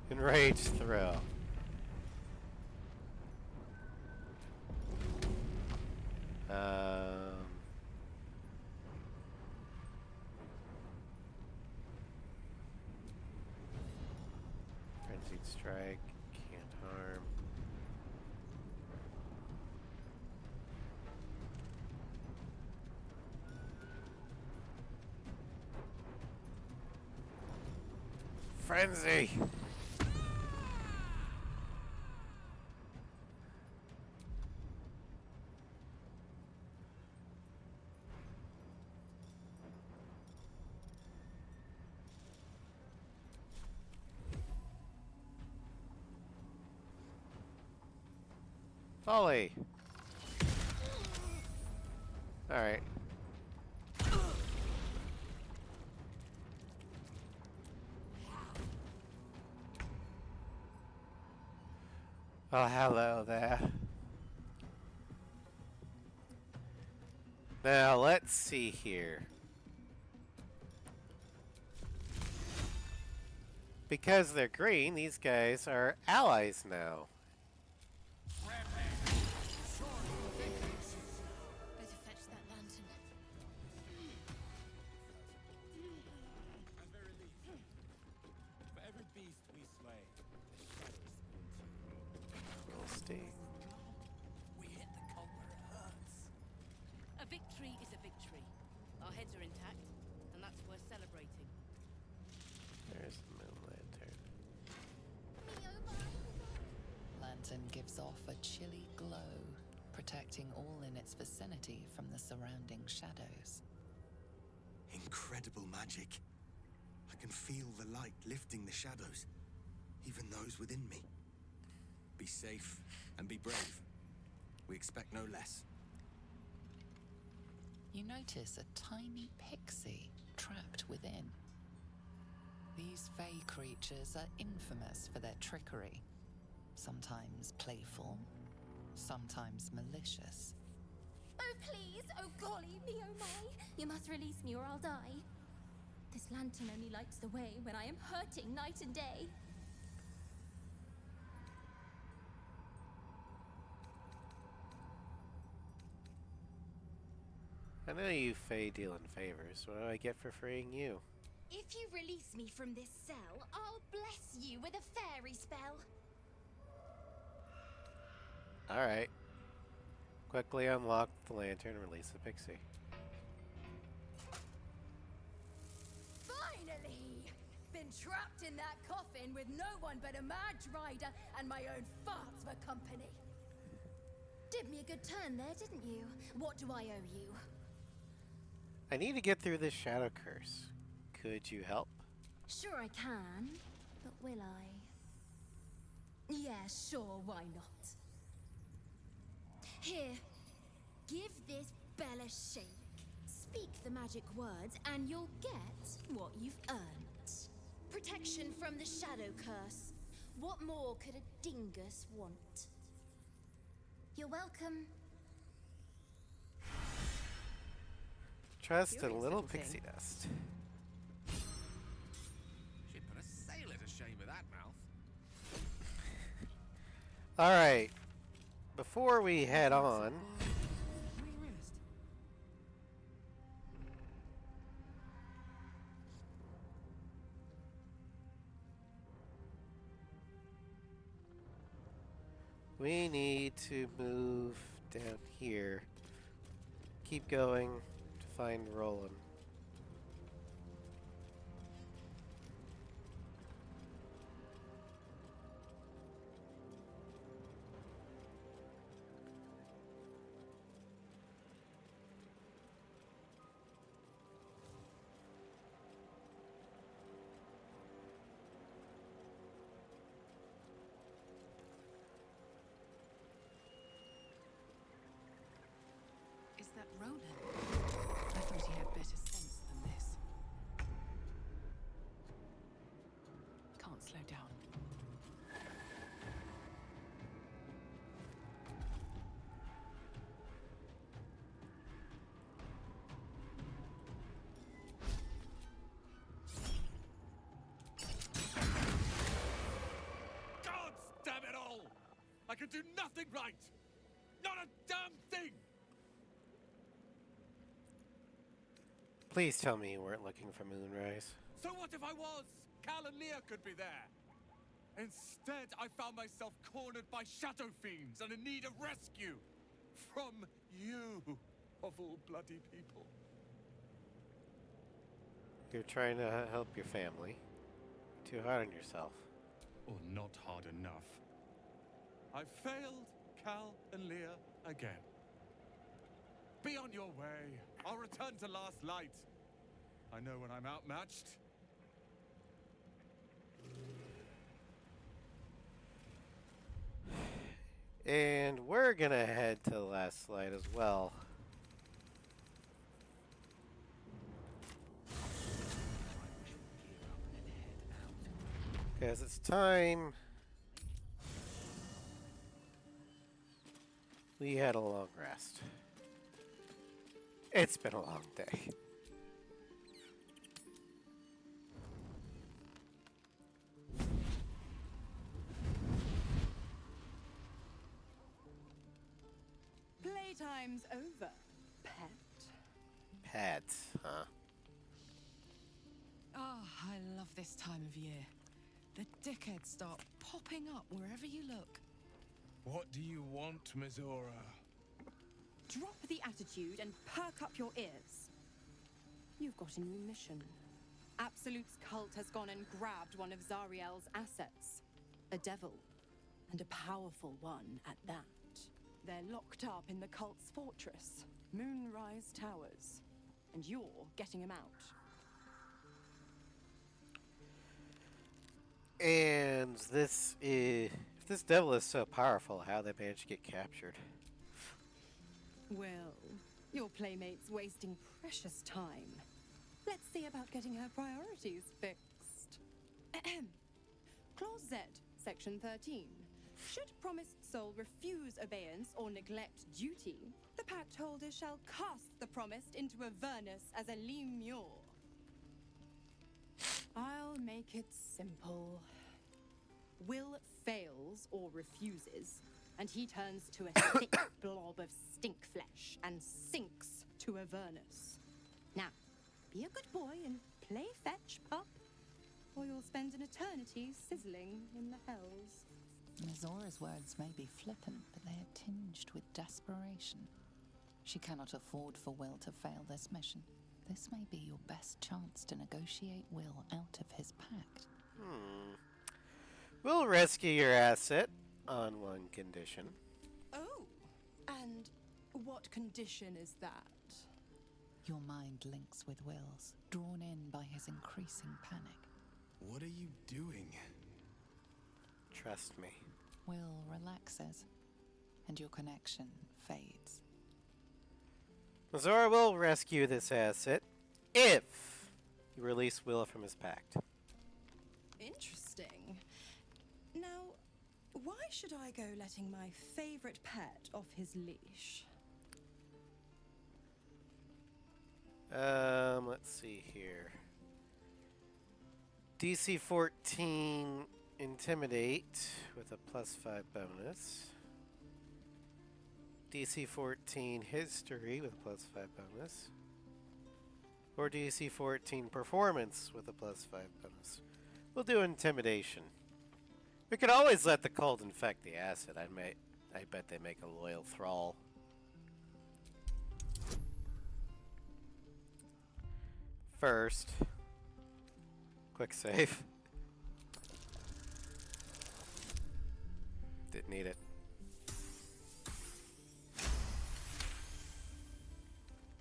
Enrage throw. Frenzied strike. Can't harm. frenzy. Volley. All right. Oh, hello there. Now, let's see here. Because they're green, these guys are allies now. Better fetch that lantern. At very least, for every beast we slay, the shadows spoon too. We hit the cult where it hurts. A victory is a victory. Our heads are intact, and that's worth celebrating. There's the moon lantern. Lantern gives off a chilly glow, protecting all in its vicinity from the surrounding shadows. Incredible magic. I can feel the light lifting the shadows, even those within me. Be safe and be brave. We expect no less. You notice a tiny pixie trapped within. These fey creatures are infamous for their trickery. Sometimes playful, sometimes malicious. Oh, please! Oh, golly me, oh my! You must release me or I'll die. This lantern only lights the way when I am hurting night and day. I know you Fae deal in favors. What do I get for freeing you? If you release me from this cell, I'll bless you with a fairy spell. Alright. Quickly unlock the lantern and release the pixie. Finally! Been trapped in that coffin with no one but a mad rider and my own farts for company. Did me a good turn there, didn't you? What do I owe you? I need to get through this shadow curse. Could you help? Sure I can, but will I? Yeah, sure, why not? Here, give this bell a shake. Speak the magic words and you'll get what you've earned. Protection from the shadow curse. What more could a dingus want? You're welcome. Trust a Curious little little thing. pixie dust. She'd put a sailor to shame with that mouth. Alright. Before we head on, we need to move down here. Keep going to find Roland. Is that Roland? I thought he had better sense than this. Can't slow down. God damn it all! I can do nothing right! Not a damn thing! Please tell me you weren't looking for Moonrise. So what if I was? Cal and Leah could be there. Instead, I found myself cornered by shadow fiends and in need of rescue. From you, of all bloody people. You're trying to help your family. Too hard on yourself. Or not hard enough. I failed Cal and Leah again. Be on your way. I'll return to Last Light. I know when I'm outmatched. And we're gonna head to the last light as well. Because it's time we had a long rest. It's been a long day. Playtime's over, pet. Pet, huh? Oh, I love this time of year. The dickheads start popping up wherever you look. What do you want, Mizora? Drop the attitude and perk up your ears. You've got a new mission. Absolute's cult has gone and grabbed one of Zariel's assets. A devil. And a powerful one at that. They're locked up in the cult's fortress, Moonrise Towers. And you're getting him out. And this is... If this devil is so powerful, how they managed to get captured? Well, your playmate's wasting precious time. Let's see about getting her priorities fixed. Clause Z, Section 13. Should promised soul refuse abeyance or neglect duty, the pact holder shall cast the promised into Avernus as a lemure. I'll make it simple. Will fails or refuses, and he turns to a thick blob of stink flesh and sinks to Avernus. Now, be a good boy and play fetch, pup, or you'll spend an eternity sizzling in the hells. Mizora's words may be flippant, but they are tinged with desperation. She cannot afford for Will to fail this mission. This may be your best chance to negotiate Will out of his pact. We'll rescue your asset on one condition. Oh, and what condition is that? Your mind links with Will's, drawn in by his increasing panic. What are you doing? Trust me. Will relaxes, and your connection fades. Mizora will rescue this asset if you release Will from his pact. Interesting. Now, why should I go letting my favorite pet off his leash? Let's see here. DC 14 Intimidate with a +5 bonus. DC 14 History with a +5 bonus. Or DC 14 Performance with a +5 bonus. We'll do Intimidation. We could always let the cult infect the asset. I bet they make a loyal thrall. First, quick save. Didn't need it.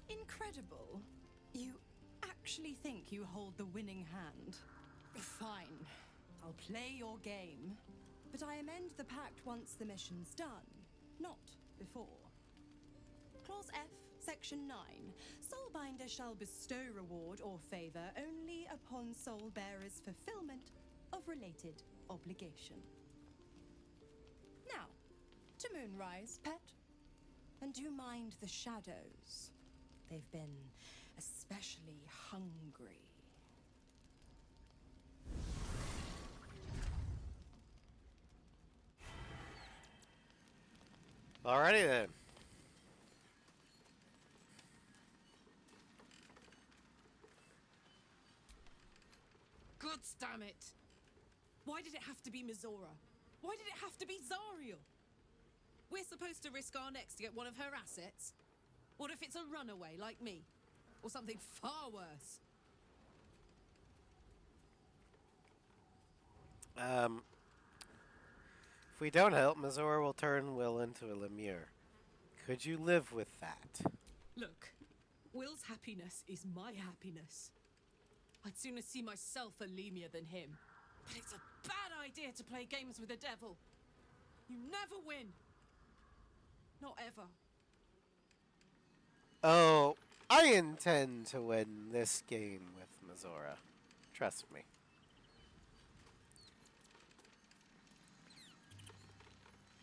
Incredible. You actually think you hold the winning hand? Fine. I'll play your game. But I amend the pact once the mission's done, not before. Clause F, Section 9. Soulbinder shall bestow reward or favor only upon soul bearer's fulfillment of related obligation. Now, to Moonrise, pet. And do mind the shadows. They've been especially hungry. Alrighty then. God damn it! Why did it have to be Mizora? Why did it have to be Zariel? We're supposed to risk our necks to get one of her assets? What if it's a runaway like me? Or something far worse? Um, if we don't help, Mazor will turn Will into a lemure. Could you live with that? Look, Will's happiness is my happiness. I'd sooner see myself a lemur than him. But it's a bad idea to play games with the devil. You never win. Not ever. Oh, I intend to win this game with Mazora. Trust me.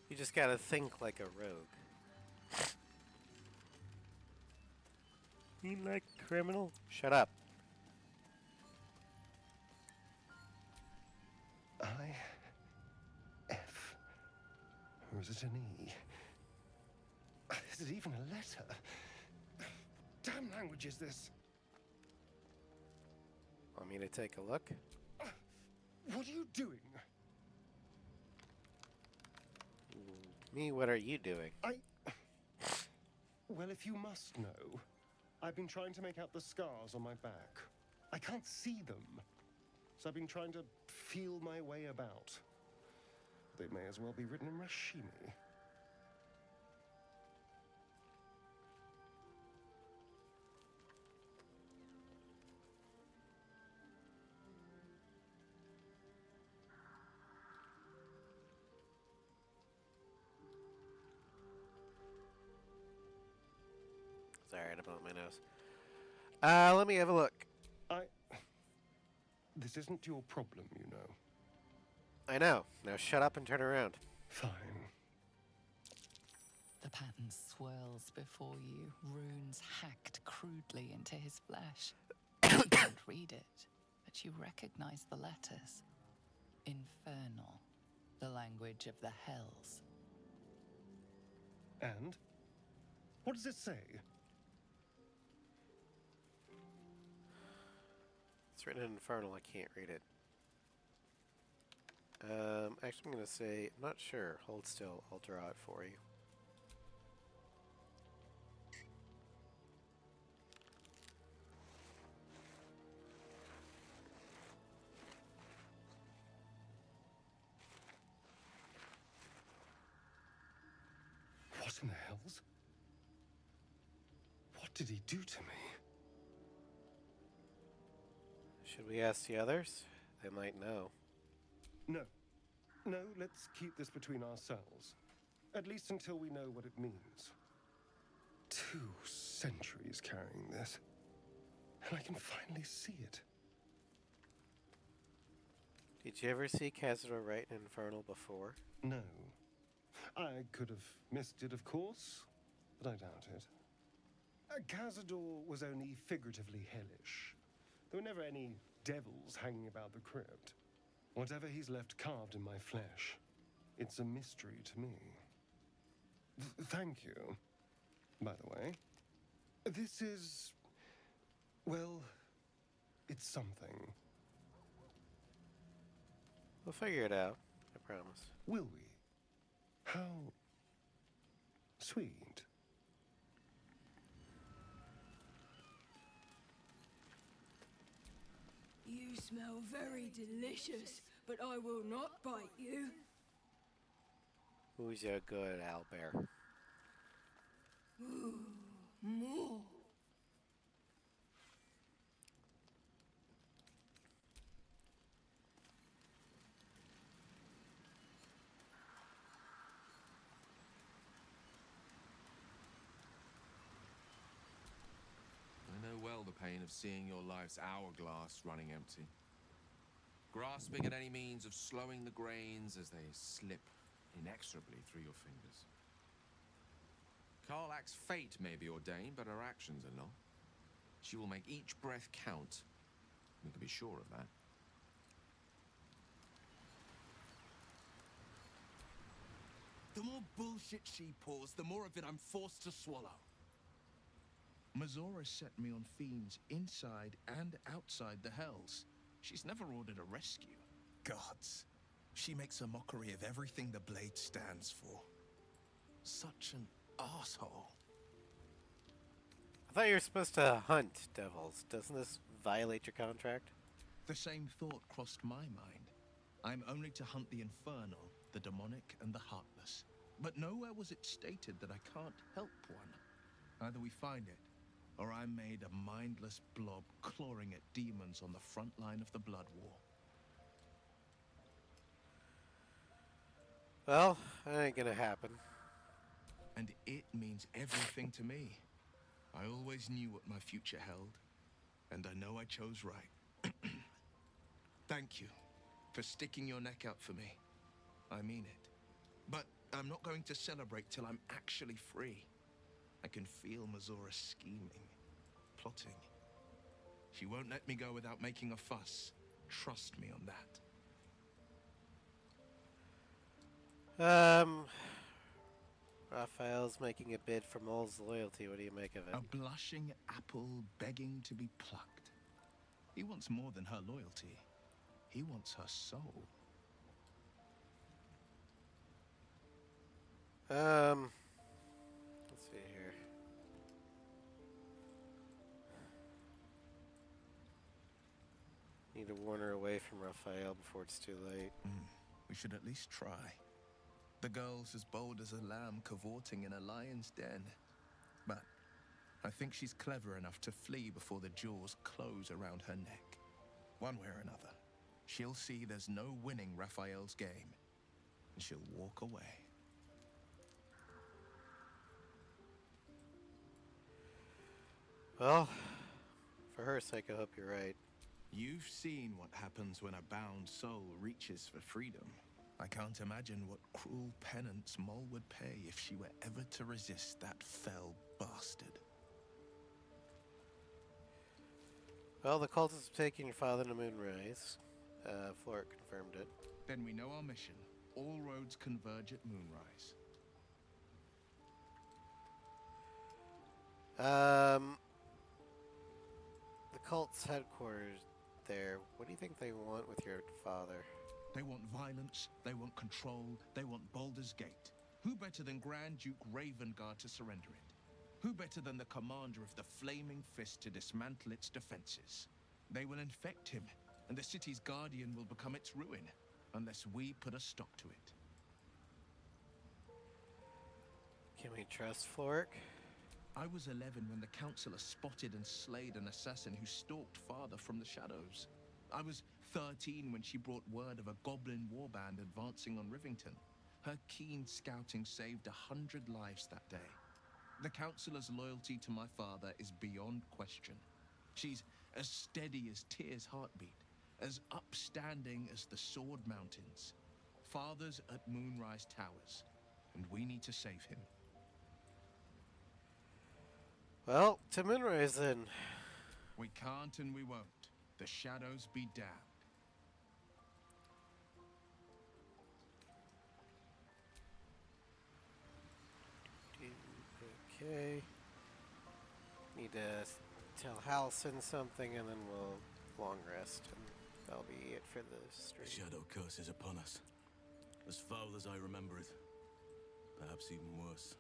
You just gotta think like a rogue. You like criminal? Shut up. F. Or is it an E? Is it even a letter? Damn language is this? Want me to take a look? What are you doing? Me, what are you doing? Well, if you must know, I've been trying to make out the scars on my back. I can't see them. So I've been trying to feel my way about. They may as well be written in Rashimi. Sorry, I had to blow my nose. Let me have a look. This isn't your problem, you know. I know. Now shut up and turn around. Fine. The pattern swirls before you, runes hacked crudely into his flesh. You can't read it, but you recognize the letters. Infernal, the language of the hells. And? What does it say? It's written in Infernal. I can't read it. Actually, I'm going to say, I'm not sure. Hold still. I'll draw it for you. What in the hells? What did he do to me? Should we ask the others? They might know. No. No, let's keep this between ourselves. At least until we know what it means. 2 centuries carrying this. And I can finally see it. Did you ever see Cazador write in Infernal before? No. I could have missed it, of course, but I doubt it. Cazador was only figuratively hellish. There were never any devils hanging about the crypt. Whatever he's left carved in my flesh, it's a mystery to me. Thank you, by the way. This is... well, it's something. We'll figure it out, I promise. Will we? How sweet. You smell very delicious, but I will not bite you. Who's your good owlbear? Ooh, more. I know well the pain of seeing your life's hourglass running empty. Grasping at any means of slowing the grains as they slip inexorably through your fingers. Karlak's fate may be ordained, but her actions are not. She will make each breath count. We can be sure of that. The more bullshit she pours, the more of it I'm forced to swallow. Mazora set me on fiends inside and outside the Hells. She's never ordered a rescue. Gods. She makes a mockery of everything the Blade stands for. Such an asshole. I thought you were supposed to hunt devils. Doesn't this violate your contract? The same thought crossed my mind. I'm only to hunt the infernal, the demonic, and the heartless. But nowhere was it stated that I can't help one. Either we find it, or I'm made a mindless blob clawing at demons on the front line of the Blood War. Well, that ain't gonna happen. And it means everything to me. I always knew what my future held, and I know I chose right. Thank you for sticking your neck out for me. I mean it. But I'm not going to celebrate till I'm actually free. I can feel Mazora scheming, plotting. She won't let me go without making a fuss. Trust me on that. Raphael's making a bid for Mole's loyalty. What do you make of it? A blushing apple begging to be plucked. He wants more than her loyalty. He wants her soul. Let's see here. Need to warn her away from Raphael before it's too late. We should at least try. The girl's as bold as a lamb cavorting in a lion's den. But I think she's clever enough to flee before the jaws close around her neck. One way or another, she'll see there's no winning Raphael's game, and she'll walk away. Well, for her sake, I hope you're right. You've seen what happens when a bound soul reaches for freedom. I can't imagine what cruel penance Mol would pay if she were ever to resist that fell bastard. Well, the cultists have taken your father to Moonrise. Florek confirmed it. Then we know our mission. All roads converge at Moonrise. The cult's headquarters there. What do you think they want with your father? They want violence, they want control, they want Baldur's Gate. Who better than Grand Duke Ravengard to surrender it? Who better than the commander of the Flaming Fist to dismantle its defenses? They will infect him, and the city's guardian will become its ruin, unless we put a stop to it. Can we trust Florek? I was 11 when the Councillor spotted and slayed an assassin who stalked father from the shadows. I was 13 when she brought word of a goblin warband advancing on Rivington. Her keen scouting saved 100 lives that day. The Councillor's loyalty to my father is beyond question. She's as steady as Tyr's heartbeat, as upstanding as the Sword Mountains. Father's at Moonrise Towers, and we need to save him. Well, to Moonrise then. We can't and we won't. The shadows be damned. Okay. Need to tell Halson something, and then we'll long rest, and that'll be it for the stream. The shadow curse is upon us. As foul as I remember it. Perhaps even worse.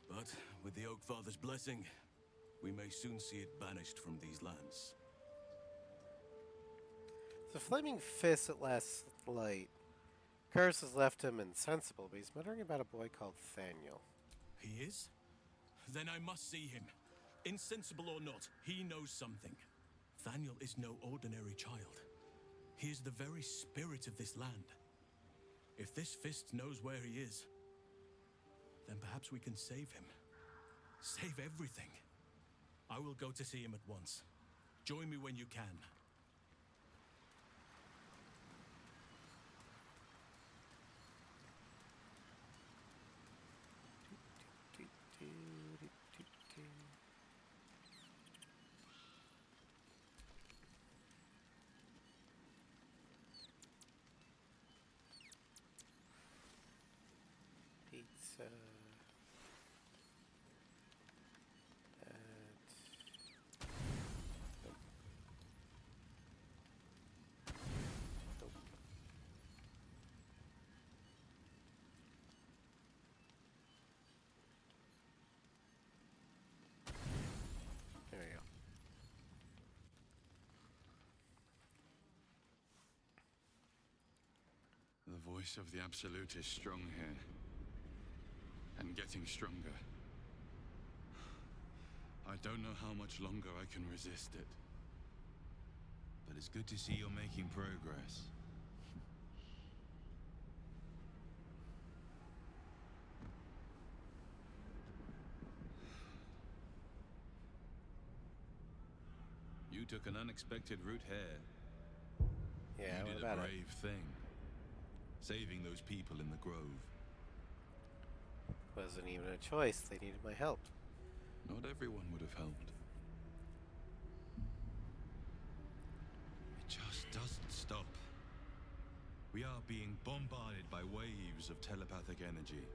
But with the Oak Father's blessing, we may soon see it banished from these lands. The Flaming Fist at last light. Curse has left him insensible, but he's muttering about a boy called Thaniel. He is? Then I must see him. Insensible or not, he knows something. Thaniel is no ordinary child. He is the very spirit of this land. If this fist knows where he is, then perhaps we can save him. Save everything. I will go to see him at once. Join me when you can. Pizza. There we go. voice of the Absolute is strong here. And getting stronger. I don't know how much longer I can resist it. But it's good to see you're making progress. You took an unexpected route here. Yeah, you what did about a it? brave thing. Saving those people in the grove. Wasn't even a choice. They needed my help. Not everyone would have helped. It just doesn't stop. We are being bombarded by waves of telepathic energy.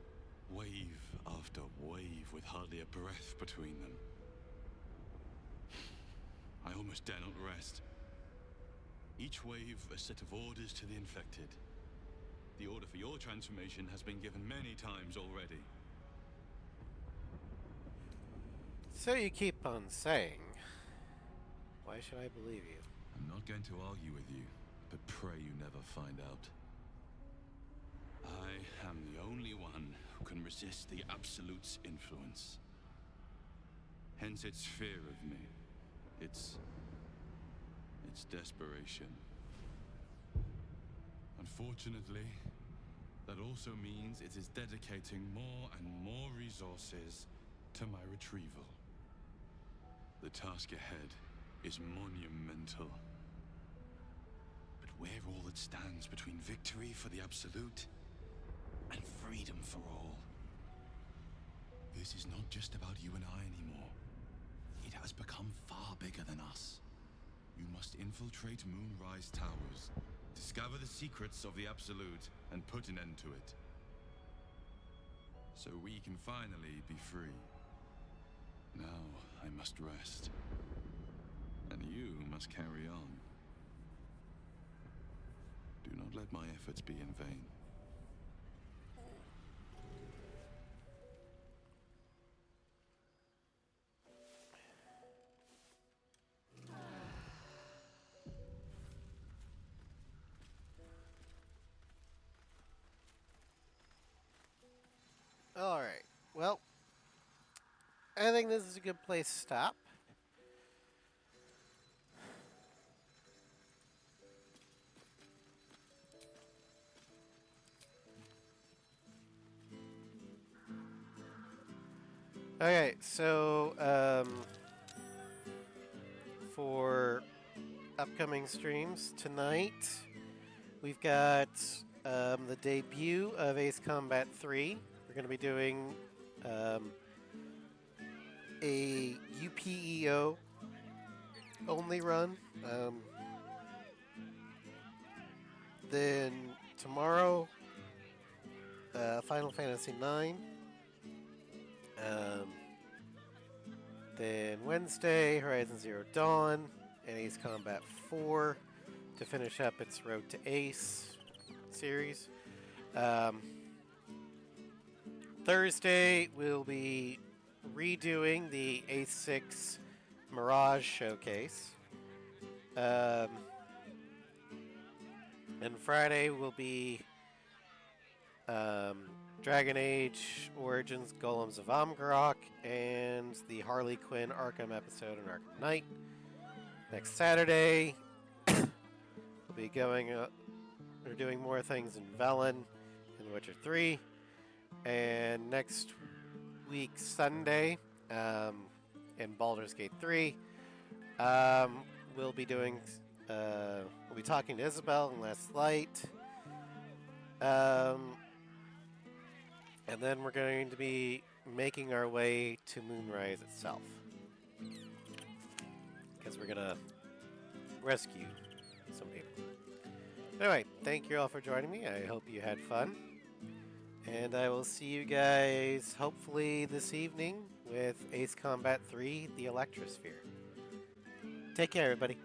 Wave after wave with hardly a breath between them. I almost dare not rest. Each wave a set of orders to the infected. The order for your transformation has been given many times already. So you keep on saying. Why should I believe you? I'm not going to argue with you, but pray you never find out. I am the only one who can resist the Absolute's influence. Hence its fear of me. Its desperation. Unfortunately, that also means it is dedicating more and more resources to my retrieval. The task ahead is monumental. But we're all that stands between victory for the Absolute and freedom for all. This is not just about you and I anymore. It has become far bigger than us. You must infiltrate Moonrise Towers, discover the secrets of the Absolute, and put an end to it. So we can finally be free. Now I must rest. And you must carry on. Do not let my efforts be in vain. Alright, well, I think this is a good place to stop. Okay, so, for upcoming streams tonight, we've got the debut of Ace Combat 3. We're going to be doing a UPEO only run. Then tomorrow, Final Fantasy 9. Then Wednesday, Horizon Zero Dawn and Ace Combat 4 to finish up its Road to Ace series. Thursday, we'll be redoing the Ace 6 Mirage Showcase. And Friday will be Dragon Age Origins Golems of Amgarok and the Harley Quinn Arkham episode on Arkham Knight. Next Saturday, we'll be we're doing more things in Velen and Witcher 3. And next week, Sunday, in Baldur's Gate 3, we'll be doing, we'll be talking to Isabel in Last Light. And then we're going to be making our way to Moonrise itself. Because we're going to rescue some people. Anyway, thank you all for joining me. I hope you had fun. And I will see you guys hopefully this evening with Ace Combat 3, The Electrosphere. Take care, everybody.